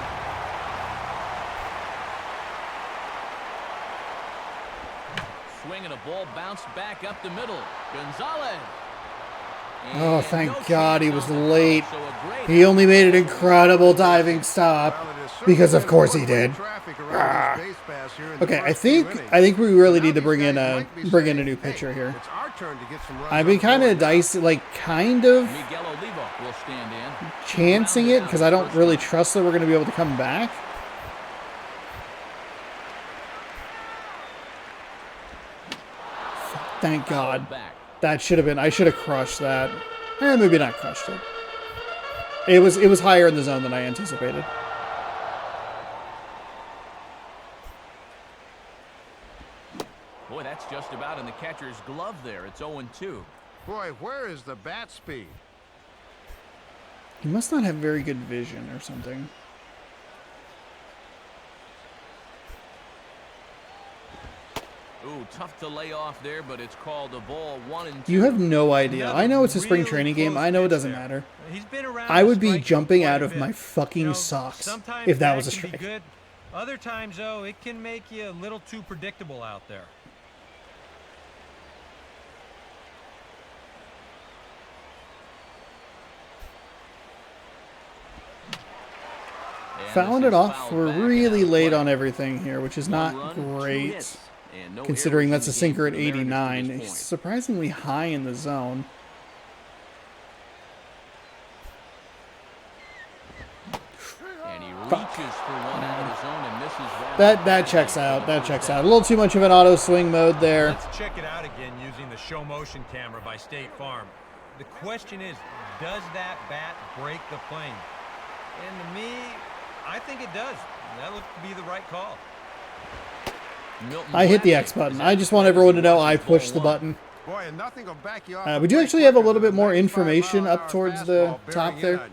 Swing and a ball bounced back up the middle. Gonzalez. Oh, thank God he was late. He only made an incredible diving stop because, of course, he did. Okay, I think we really need to bring in a new pitcher here. I've been kind of dicey, kind of chancing it because I don't really trust that we're going to be able to come back. Thank God. That should have been. I should have crushed that. Maybe not crushed it. It was higher in the zone than I anticipated. Boy, that's just about in the catcher's glove there. It's 0-2. Boy, where is the bat speed? He must not have very good vision or something. Ooh, tough to lay off there, but it's called a ball 1-2. You have no idea. I know it's a spring training game. I know it doesn't matter. I would be jumping out of my fucking socks if that was a strike. Other times, though, it can make you a little too predictable out there. Fouling it off. We're really late on everything here, which is not great. Considering that's a sinker at 89. It's surprisingly high in the zone. And he reaches for one out of the zone and misses that checks out. That checks out. A little too much of an auto swing mode there. Let's check it out again using the show motion camera by State Farm. The question is, does that bat break the plane? And to me, I think it does. That looks to be the right call. I hit the X button. I just want everyone to know I pushed the button. Boy, and nothing will back you off. We do actually have a little bit more information up towards the top there.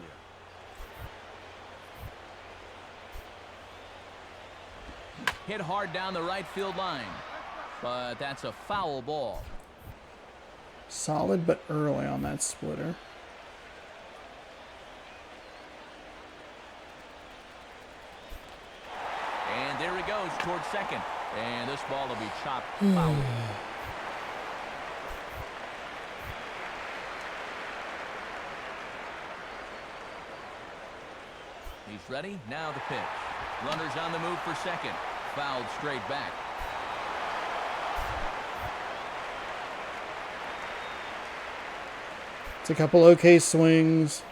Hit hard down the right field line, but that's a foul ball. Solid, but early on that splitter. And there he goes towards second. And this ball will be chopped foul. He's ready. Now the pitch. Runners on the move for second. Fouled straight back. It's a couple okay swings.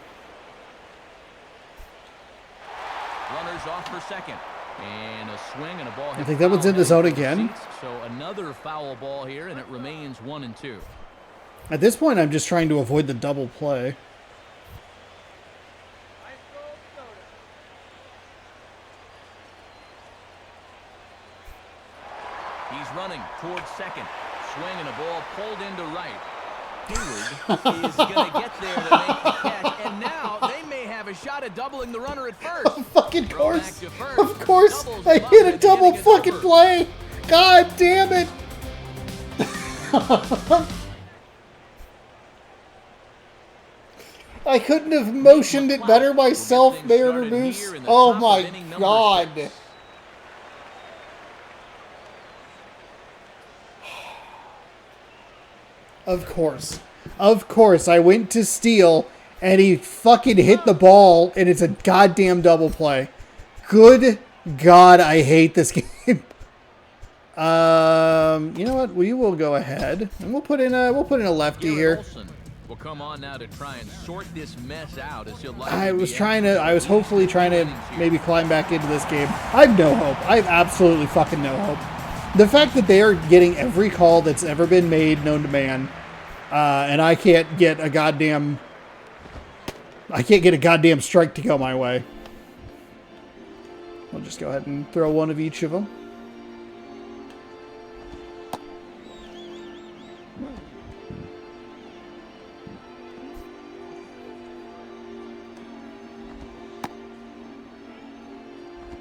Runners off for second. And a swing and a ball. I think that one's in the zone again. So another foul ball here, and it remains 1-2. At this point, I'm just trying to avoid the double play. He's running towards second. Swing and a ball pulled into right. Hayward is going to get there to make the catch. And now they may have a shot at doubling the runner at first. Fucking course. Of course. I hit a double fucking play. God damn it. I couldn't have motioned it better myself, Mariner Moose. Oh my God. Of course. Of course. I went to steal, and he fucking hit the ball, and it's a goddamn double play. Good God, I hate this game. You know what? We will go ahead, and we'll put in a lefty here. Will come on now to try and sort this mess out as he'll I was hopefully trying to maybe climb back into this game. I have no hope. I have absolutely fucking no hope. The fact that they are getting every call that's ever been made known to man, and I can't get a goddamn strike to go my way. We'll just go ahead and throw one of each of them.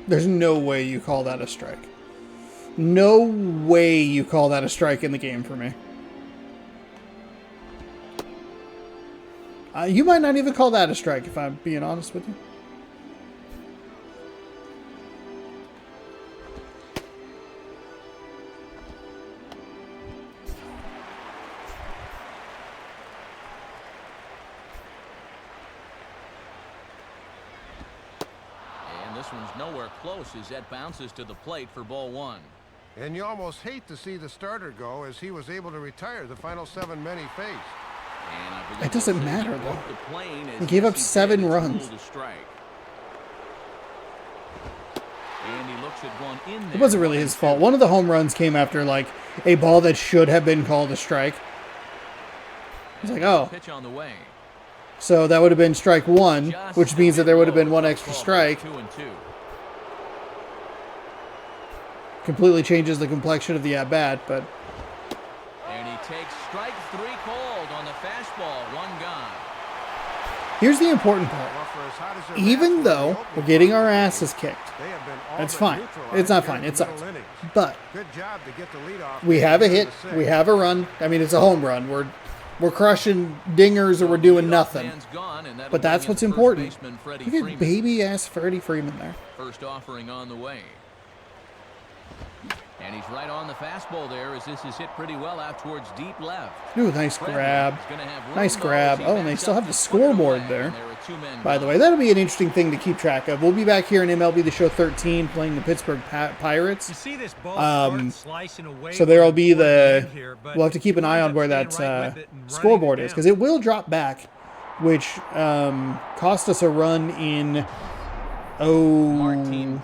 There's no way you call that a strike. No way you call that a strike in the game for me. You might not even call that a strike, if I'm being honest with you. And this one's nowhere close as that bounces to the plate for ball one. And you almost hate to see the starter go, as he was able to retire the final 7 men he faced. It doesn't matter, though. He gave up 7 runs. It wasn't really his fault. One of the home runs came after, like, a ball that should have been called a strike. It's like, oh. So that would have been strike 1, which means that there would have been 1 extra strike. Completely changes the complexion of the at-bat, but... And he takes strike 3 called on the fastball. 1 gone. Here's the important part. Even though we're getting our asses kicked, that's fine. It's not fine. It sucks. But we have a hit. We have a run. I mean, it's a home run. We're crushing dingers or we're doing nothing. But that's what's important. Look at baby-ass Freddie Freeman there. First offering on the way. And he's right on the fastball there as this is hit pretty well out towards deep left. Ooh, nice grab. Nice grab. Oh, and they still have the scoreboard there. By the way, that'll be an interesting thing to keep track of. We'll be back here in MLB The Show 13 playing the Pittsburgh Pirates. So there'll be the... We'll have to keep an eye on where that scoreboard is, because it will drop back, which cost us a run in 09.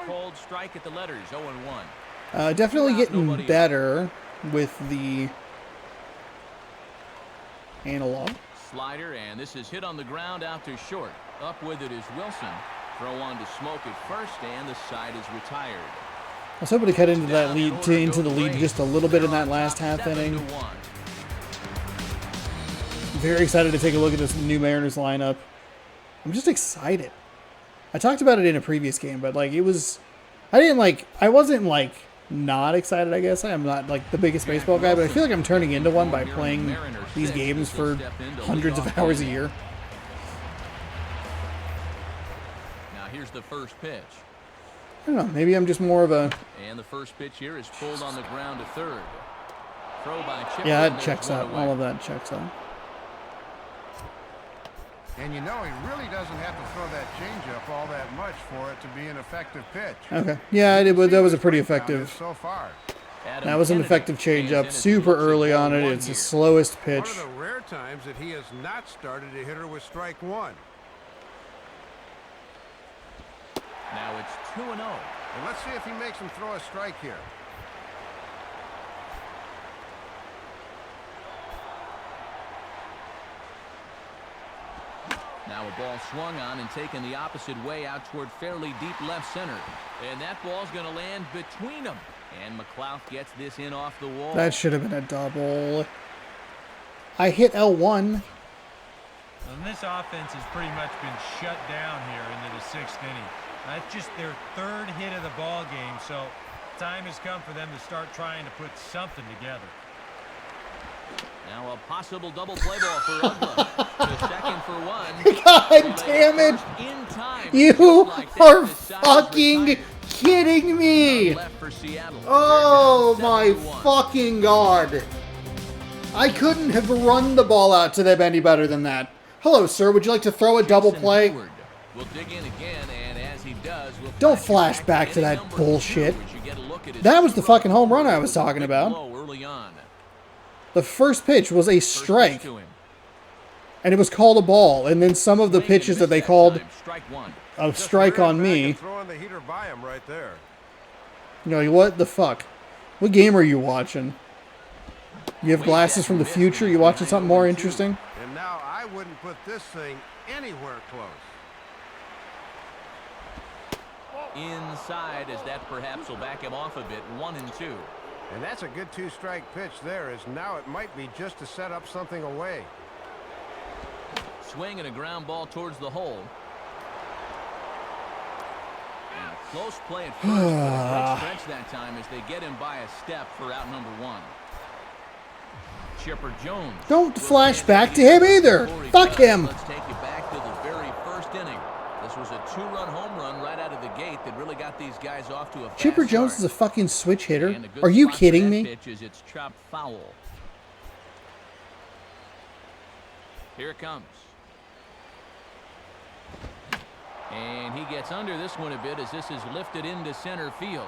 Cold strike at the letters, 0-1. Definitely getting better with the analog. Slider, and this is hit on the ground out to short. Up with it is Wilson. Throw on to Smoke at first, and the side is retired. I was hoping to cut into that lead, into the lead just a little bit in that last half inning. Very excited to take a look at this new Mariners lineup. I'm just excited. I talked about it in a previous game, but like I wasn't like not excited, I guess. I'm not like the biggest baseball guy, but I feel like I'm turning into one by playing these games for hundreds of hours a year. Now here's the first pitch. I don't know, maybe I'm just more of a... And the first pitch here is pulled on the ground to third. Throw by Chipper. Yeah, that checks out. All of that checks out. And you know he really doesn't have to throw that changeup all that much for it to be an effective pitch. Okay. Yeah, that was a pretty effective... So far. That was an effective changeup. Super early on it. It's the slowest pitch. One of the rare times that he has not started a hitter with strike one. Now it's 2-0. And let's see if he makes him throw a strike here. Now a ball swung on and taken the opposite way out toward fairly deep left center. And that ball's going to land between them. And McLeod gets this in off the wall. That should have been a double. I hit L1. And this offense has pretty much been shut down here into the 6th inning. That's just their 3rd hit of the ball game, so time has come for them to start trying to put something together. Now a possible double play ball for Uggla. To second for one. God damn it! In time, You like are fucking kidding me! Oh my fucking god! I couldn't have run the ball out to them any better than that. Hello, sir. Would you like to throw a double play? We'll dig in again, and as he does, don't flash back to that bullshit. That was the fucking home run I was talking about. The first pitch was a strike, and it was called a ball. And then some of the pitches that they called a strike on me. You know, what the fuck? What game are you watching? You have glasses from the future? You watching something more interesting? And now I wouldn't put this thing anywhere close. Inside, as that perhaps will back him off a bit. 1-2. And that's a good 2-strike pitch there, as now it might be just to set up something away. Swing and a ground ball towards the hole. And close play at first, but a great stretch that time as they get him by a step for out number 1. Chipper Jones. Don't flash back to him either. Fuck him. Let's take you back to the very first inning. This was a 2-run home run right out of the gate that really got these guys off to a fast Chipper Jones start. is a fucking switch hitter. Are you kidding me? Pitch is it's chopped foul. Here it comes. And he gets under this one a bit as this is lifted into center field.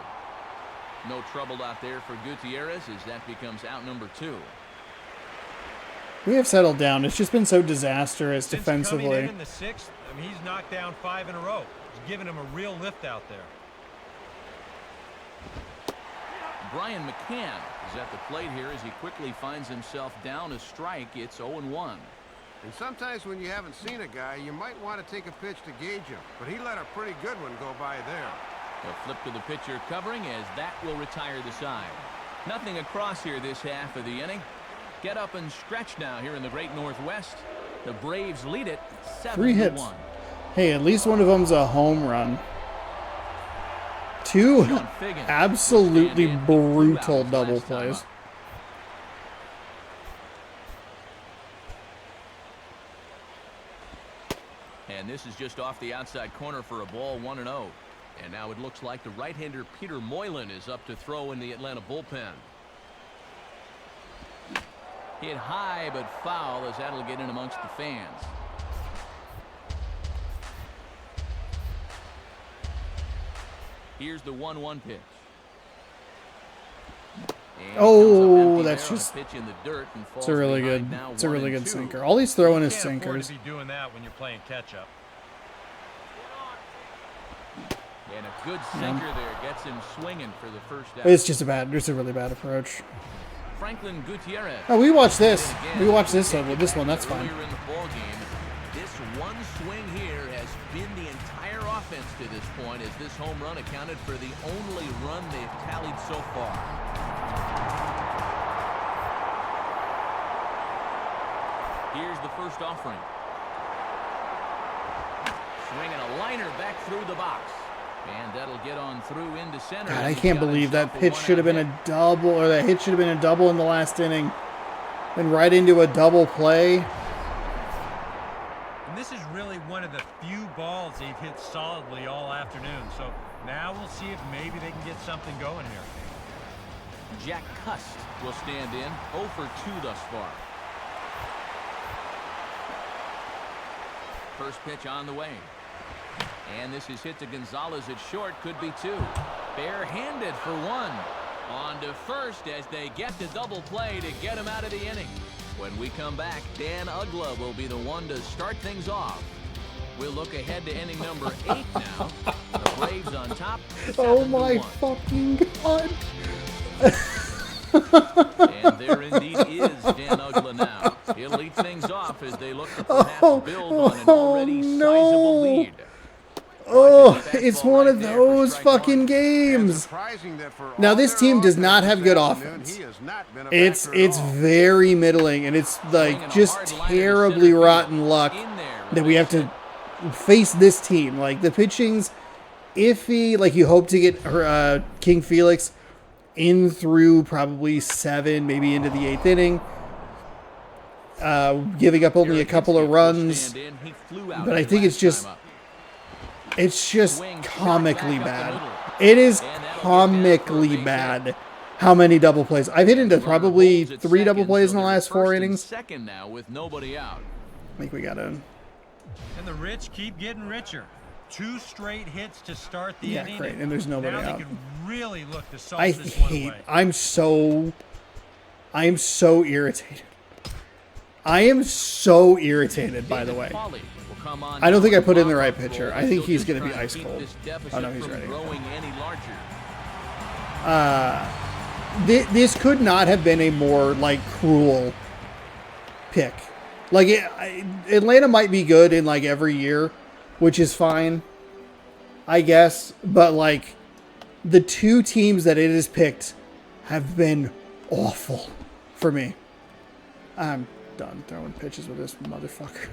No trouble out there for Gutierrez as that becomes out number 2. We have settled down. It's just been so disastrous Since defensively. Coming in the 6th, I mean, he's knocked down 5 in a row. He's giving him a real lift out there. Brian McCann is at the plate here as he quickly finds himself down a strike. It's 0-1. And sometimes when you haven't seen a guy, you might want to take a pitch to gauge him. But he let a pretty good one go by there. A flip to the pitcher covering as that will retire the side. Nothing across here this half of the inning. Get up and stretch now here in the great Northwest. The Braves lead it 7-1. 3 hits. Hey, at least one of them's a home run. 2 absolutely brutal double plays. And this is just off the outside corner for a ball, 1-0. And now it looks like the right-hander Peter Moylan is up to throw in the Atlanta bullpen. Hit high but foul as that'll get in amongst the fans. Here's the 1-1 pitch. And Oh, that's there on just... a pitch in the dirt and It's falls a really good. behind now, It's a really 1-2. good sinker. All he's throwing is Can't afford sinkers. to be doing that when you're playing catch-up. And a good sinker there gets him swinging for the first out. It's just it's a really bad approach. Franklin Gutierrez. Oh, we watched this. We watched this one. This one, that's fine. Earlier in the ball game, this one swing here has been the entire offense to this point, as this home run accounted for the only run they've tallied so far. Here's the first offering. Swinging a liner back through the box. And that'll get on through into center. God, I can't believe that pitch should have been a double, or that hit should have been a double in the last inning. And right into a double play. And this is really one of the few balls they've hit solidly all afternoon. So now we'll see if maybe they can get something going here. Jack Cust will stand in. 0 for 2 thus far. First pitch on the way. And this is hit to Gonzalez at short. Could be 2. Barehanded for 1. On to first as they get the double play to get him out of the inning. When we come back, Dan Uggla will be the one to start things off. We'll look ahead to inning number 8 now. The Braves on top. Oh my fucking God. And there indeed is Dan Uggla now. He'll lead things off as they look to perhaps build on an already sizable lead. Oh, it's one of those fucking games. Now this team does not have good offense. It's very middling, and it's like just terribly rotten luck that we have to face this team. Like the pitching's iffy. Like you hope to get King Felix in through probably 7, maybe into the 8th inning. Giving up only a couple of runs, but I think it's just comically bad. It is comically bad how many double plays. I've hit into probably 3 double plays in the last 4 innings. Second now with nobody out. I think we got to. And the rich keep getting richer. 2 straight hits to start the inning. Yeah, great. And there's nobody now out. They can really look to solve I this one hate. away. I'm so irritated. I am so irritated, by the way. I don't think I put in the right pitcher. I think he's going to be ice cold. Oh, no, he's ready. This could not have been a more, like, cruel pick. Like, Atlanta might be good in, like, every year, which is fine, I guess. But, like, the 2 teams that it has picked have been awful for me. I'm done throwing pitches with this motherfucker.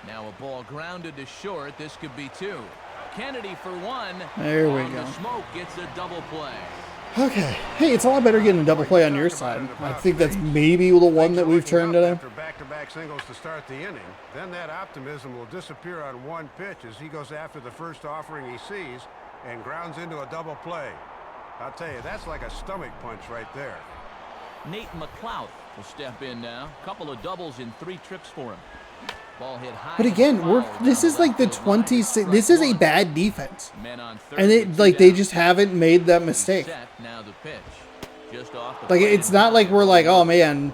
Now a ball grounded to short. This could be 2. Kennedy for 1. There we go. The smoke gets a double play. Okay. Hey, it's a lot better getting a double play on your side. I think that's maybe the one that we've turned today. After back-to-back singles to start the inning, then that optimism will disappear on one pitch as he goes after the first offering he sees and grounds into a double play. I'll tell you, that's like a stomach punch right there. Nate McLeod will step in now. Couple of doubles in 3 trips for him. Ball hit high. But again, this is like the 26. This is a bad defense, and they just haven't made that mistake. Like it's not like we're like, oh man,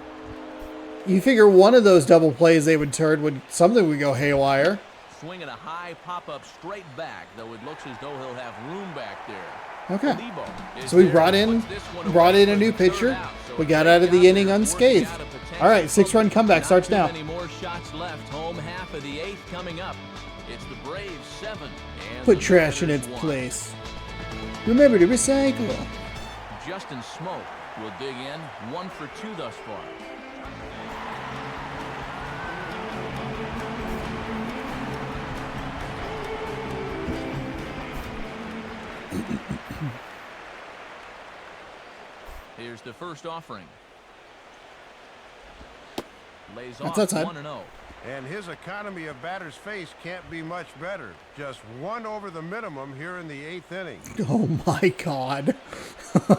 you figure one of those double plays they would turn something would go haywire. Swinging a high pop-up straight back, though it looks as though he'll have room back there. Okay. So we brought in a new pitcher. We got out of the inning unscathed. All right, 6-run comeback starts now. Many more shots left. Home half of the 8th coming up. It's the Braves 7. Put trash in its place. Remember to recycle. Justin Smoke will dig in. 1 for 2 thus far. Here's the first offering. Lays off 1-0. And his economy of batters faced can't be much better. Just 1 over the minimum here in the 8th inning. Oh my God.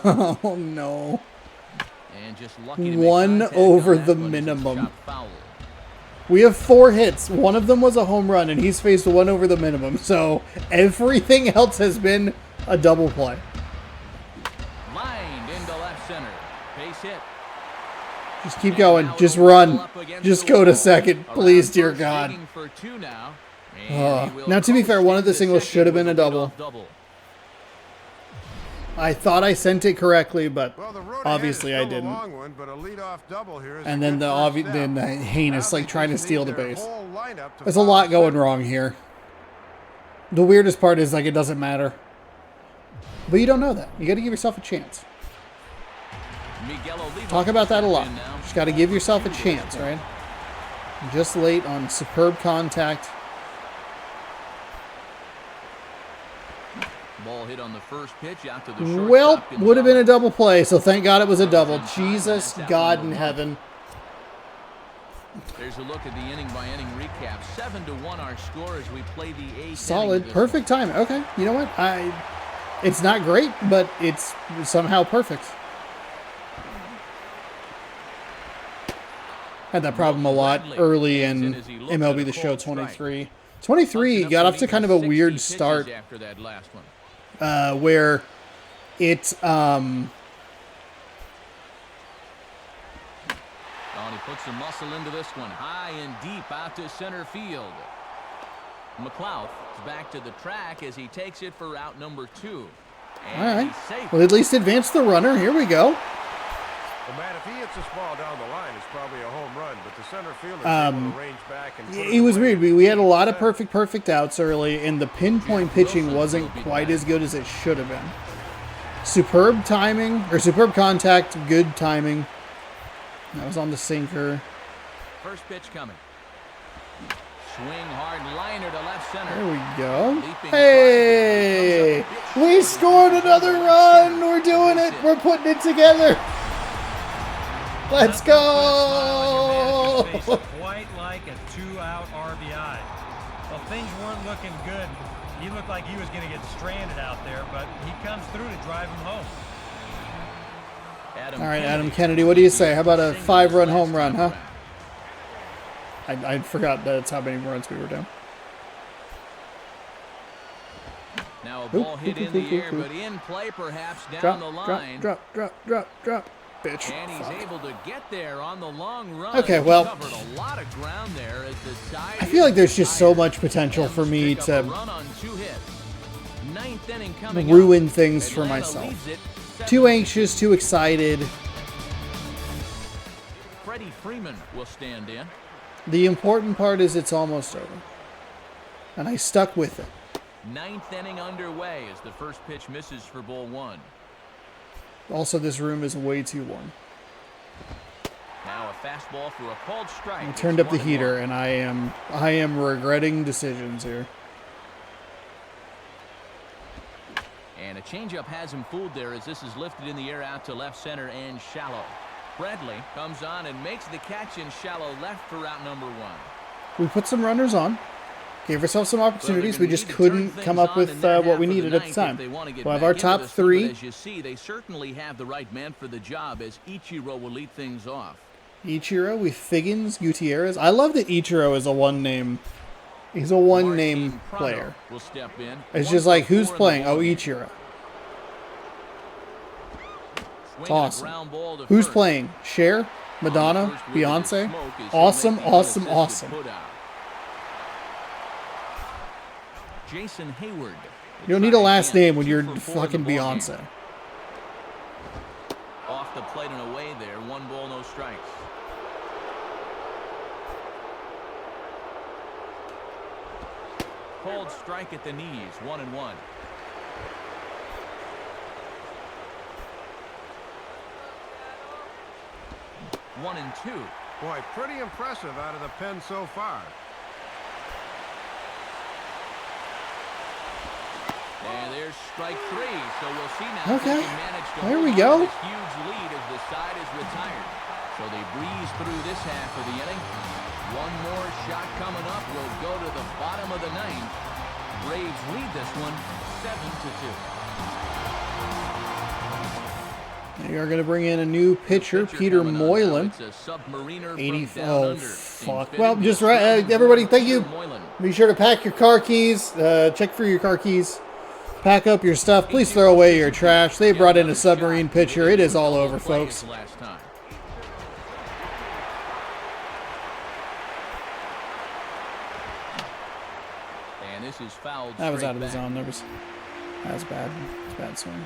Oh no. And just lucky to 1 over the minimum. We have 4 hits. One of them was a home run, and he's faced 1 over the minimum. So everything else has been a double play. Lined into left center. Just keep going. Just run. Just go to second. Please, dear God. Now, to be fair, one of the singles should have been a double. I thought I sent it correctly, but obviously I didn't. And then the heinous, like, trying to steal the base. There's a lot going wrong here. The weirdest part is, like, it doesn't matter. But you don't know that. You got to give yourself a chance. Talk about that a lot. Just got to give yourself a chance, right? Just late on superb contact. Ball hit on the first pitch out to the shortstop. Well, would have been a double play, so thank God it was a double. Jesus, God in heaven. There's a look at the inning-by-inning recap. 7-1 our score as we play the eighth. Solid, perfect time. Okay, you know what? It's not great, but it's somehow perfect. Had that problem a lot early in MLB The Show 23. 23 got off to kind of a weird start. After that last one. Where it's Oh, and he puts some muscle into this one, high and deep out to center field. McLeod is back to the track as he takes it for route number 2. And all right. he's safe. Well, at least advance the runner. Here we go. Well, Matt, if he hits this ball down the line, it's probably a home run. But the center fielder is able to range back and put It was away. weird. We had a lot of perfect outs early, and the pinpoint pitching wasn't quite as good as it should have been. Superb timing, or superb contact, good timing. That was on the sinker. First pitch coming. Swing hard liner to left center. There we go. Hey! We scored another run! We're doing it! We're putting it together! Let's go! Quite like a 2-out RBI. Well, things weren't looking good. He looked like he was going to get stranded out there, but he comes through to drive him home. All right, Adam Kennedy, what do you say? How about a 5-run home run, huh? I forgot that's how many runs we were down. Now a ball hit in the air, but in play perhaps down the line. Drop, bitch. And he's able to get there on the long run. Okay, well, Covered a lot of ground there as the side I feel like there's just so much potential for me to run on 2 hits. Ninth inning coming ruin up. things for Atlanta myself. leads it Too anxious, too excited. Freddie Freeman will stand in. The important part is it's almost over. And I stuck with it. Ninth inning underway as the first pitch misses for ball 1. Also, this room is way too warm. Now a fastball for a called strike. I turned up the heater, and I am regretting decisions here. And a changeup has him fooled there as this is lifted in the air out to left center and shallow. Bradley comes on and makes the catch in shallow left for route number 1. We put some runners on. Gave ourselves some opportunities. We just couldn't come up with what we needed at the time. We'll have our top 3. As you see, they certainly have the right man for the job as Ichiro will lead things off. Ichiro, we Figgins, Gutierrez. I love that Ichiro is a one-name. He's a one-name player. Will step in. It's just like, who's playing? Oh, Ichiro. It's awesome. Who's playing? Cher? Madonna? Beyonce? Awesome, awesome, awesome. Jason Hayward. You don't need a last name when you're fucking Beyonce. Off the plate and away there. 1 ball, no strikes. Called strike at the knees. 1-1. One and 2. Boy, pretty impressive out of the pen so far. And there's strike 3, so we'll see now. Okay, If they can manage to there hold we on go. to this huge lead as the side is retired. So they breeze through this half of the inning. One more shot coming up will go to the bottom of the 9th. Braves lead this one 7-2. They are going to bring in a new pitcher, Peter coming on now, Moylan. it's a submariner 80. from down Oh, under. fuck. In Well, fitting just right. Everybody, thank you. Moylan. Be sure to pack your car keys. Check for your car keys. Pack up your stuff. Please throw away your trash. They brought in a submarine pitcher. It is all over, folks. Last time. this is fouled. That was straight out of the back. zone. That was bad. It's bad swing.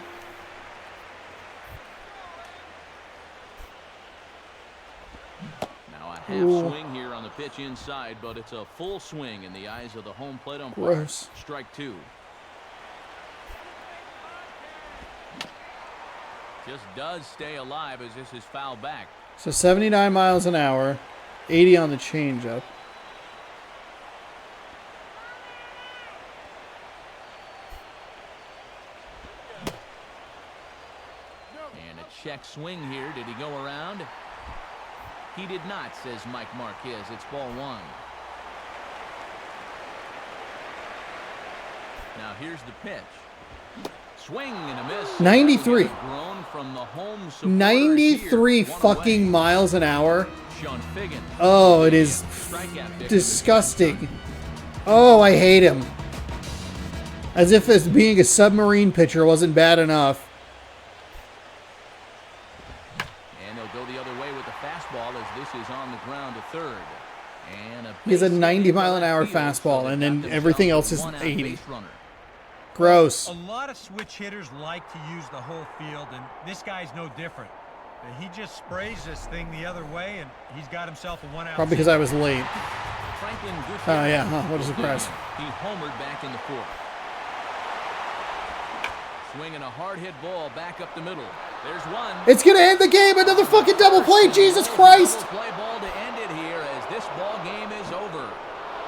Now a half swing here on the pitch inside, but it's a full swing in the eyes of the home plate umpire. Gross. Strike 2. Just does stay alive as this is fouled back. So 79 miles an hour, 80 on the changeup. And a check swing here. Did he go around? He did not, says Mike Marquez. It's ball 1. Now here's the pitch. Swing and a miss. 93. Grown from the home 93 here. fucking miles an hour. Sean Figgin. Oh, it is disgusting. Oh, I hate him. As if as being a submarine pitcher wasn't bad enough. And they'll go the other way with the fastball as this is on the ground to third. And He has a 90 mile an hour fastball, and then everything else is 80. Gross. A lot of switch hitters like to use the whole field, and this guy's no different. He just sprays this thing the other way, and he's got himself a one-out. Probably because I was late. Franklin Gutierrez. Oh, yeah. Huh, what a surprise. He homered back in the 4th. Swinging a hard hit ball back up the middle. There's one. It's going to end the game. Another fucking double play. Jesus Christ. Double play ball to end it here as this ball game is over.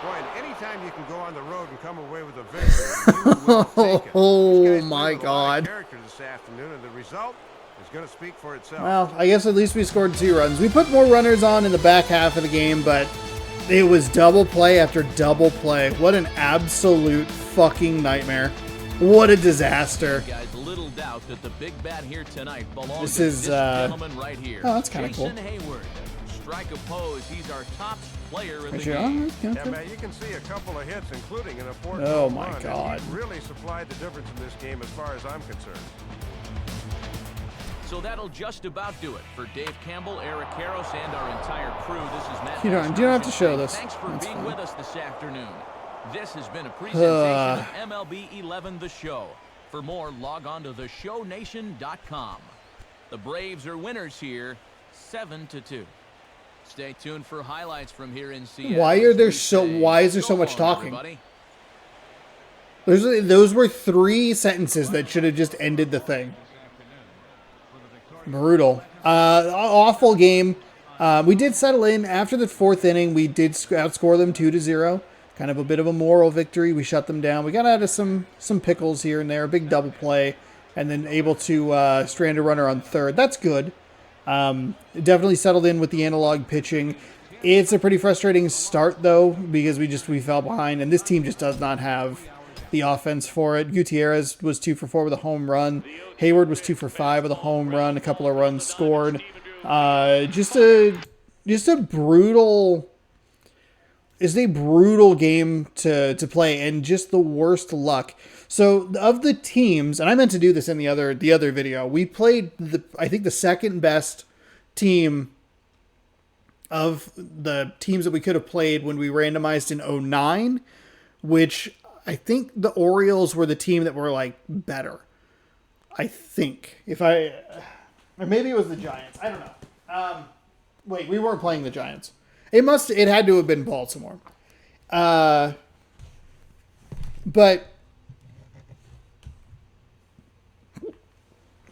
Boy, and anytime you can go on the road and come away with a victory, you will take it. Oh, These guys my played with a lot of God. character this afternoon, and the result is going to speak for itself. Well, I guess at least we scored 2 runs. We put more runners on in the back half of the game, but it was double play after double play. What an absolute fucking nightmare. What a disaster. Guys, little doubt that the big bat here tonight belongs This to is, this gentleman right here. oh, that's kinda cool. Jason Hayward. Strike opposed. He's our top player in the Actually, game. Yeah, okay. man, you can see a couple of hits, including an important Oh, home my run, and God. he really supplied the difference in this game as far as I'm concerned. So that'll just about do it for Dave Campbell, Eric Karros, and our entire crew. This is Matt. You don't have to show this. Thanks for That's being fine. with us this afternoon. This has been a presentation of MLB 11 The Show. For more, log on to theshownation.com. The Braves are winners here, 7-2. Stay tuned for highlights from here in Seattle. Why is there so much talking? Everybody. Those were 3 sentences that should have just ended the thing. Brutal. Awful game. We did settle in after the 4th inning. We did outscore them 2-0. Kind of a bit of a moral victory. We shut them down. We got out of some pickles here and there. A big double play. And then able to strand a runner on third. That's good. Definitely settled in with the analog pitching. It's a pretty frustrating start, though, because we fell behind. And this team just does not have the offense for it. Gutierrez was 2 for 4 with a home run. Hayward was 2 for 5 with a home run. A couple of runs scored. Just a brutal game to play, and just the worst luck. So of the teams, and I meant to do this in the other video, we played I think the second best team of the teams that we could have played when we randomized in 2009, which I think the Orioles were the team that were like better. I think or maybe it was the Giants. I don't know. Wait, we weren't playing the Giants. It had to have been Baltimore. But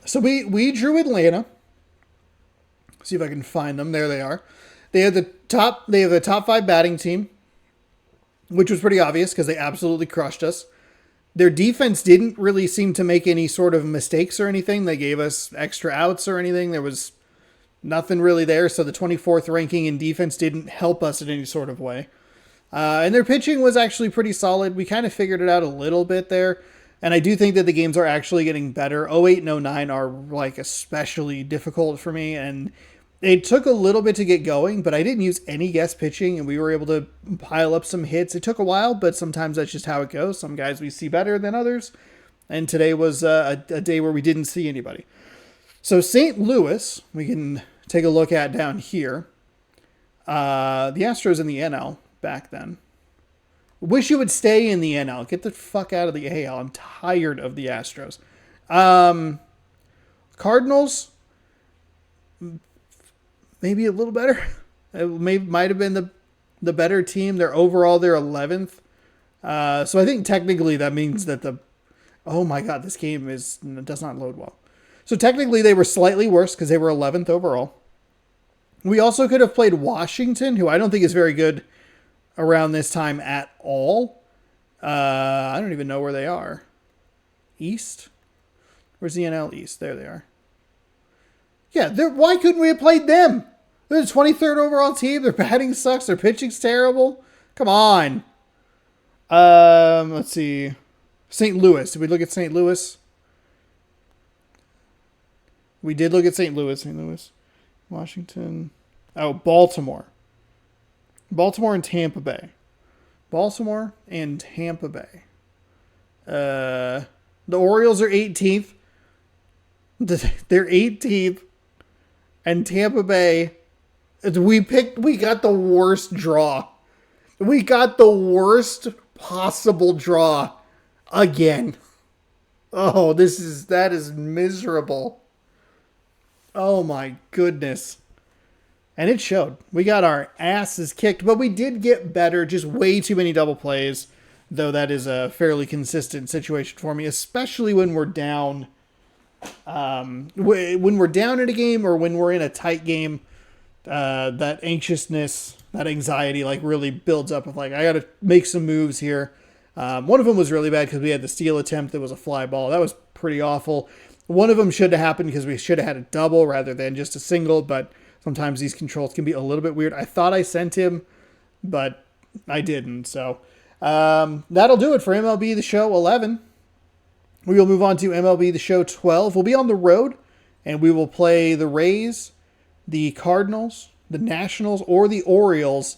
so we drew Atlanta. See if I can find them. There they are. They have the top 5 batting team, which was pretty obvious because they absolutely crushed us. Their defense didn't really seem to make any sort of mistakes or anything. They gave us extra outs or anything. There was nothing really there. So the 24th ranking in defense didn't help us in any sort of way. And their pitching was actually pretty solid. We kind of figured it out a little bit there. And I do think that the games are actually getting better. 08 and 09 are like especially difficult for me. And it took a little bit to get going, but I didn't use any guest pitching and we were able to pile up some hits. It took a while, but sometimes that's just how it goes. Some guys we see better than others. And today was a day where we didn't see anybody. So St. Louis, we can take a look at down here. The Astros in the NL back then. Wish you would stay in the NL. Get the fuck out of the AL. I'm tired of the Astros. Cardinals, maybe a little better. It might have been the better team. They're 11th. So I think technically that means that oh my God, this game does not load well. So technically they were slightly worse because they were 11th overall. We also could have played Washington, who I don't think is very good around this time at all. I don't even know where they are. East? Where's the NL East? There they are. Yeah, why couldn't we have played them? They're the 23rd overall team. Their batting sucks. Their pitching's terrible. Come on. Let's see. St. Louis. Did we look at St. Louis? We did look at St. Louis. St. Louis. Washington. Oh, Baltimore. Baltimore and Tampa Bay. Baltimore and Tampa Bay. The Orioles are 18th. They're 18th. And Tampa Bay, we got the worst draw. We got the worst possible draw again. Oh, that is miserable. Oh my goodness. And it showed. We got our asses kicked, but we did get better. Just way too many double plays, though that is a fairly consistent situation for me, especially when we're down. When we're down in a game or when we're in a tight game, that anxiousness, that anxiety, like really builds up of like, I got to make some moves here. One of them was really bad because we had the steal attempt that was a fly ball. That was pretty awful. One of them should have happened because we should have had a double rather than just a single, but sometimes these controls can be a little bit weird. I thought I sent him, but I didn't. So that'll do it for MLB The Show 11. We will move on to MLB The Show 12. We'll be on the road, and we will play the Rays, the Cardinals, the Nationals, or the Orioles,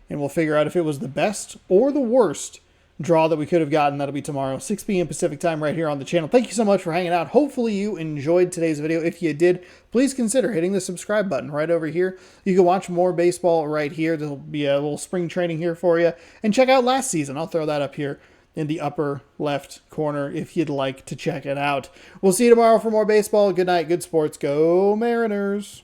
and we'll figure out if it was the best or the worst draw that we could have gotten. That'll be tomorrow, 6 p.m. Pacific time right here on the channel. Thank you so much for hanging out. Hopefully you enjoyed today's video. If you did, please consider hitting the subscribe button right over here. You can watch more baseball right here. There'll be a little spring training here for you. And check out last season. I'll throw that up here in the upper left corner if you'd like to check it out. We'll see you tomorrow for more baseball. Good night, good sports. Go Mariners.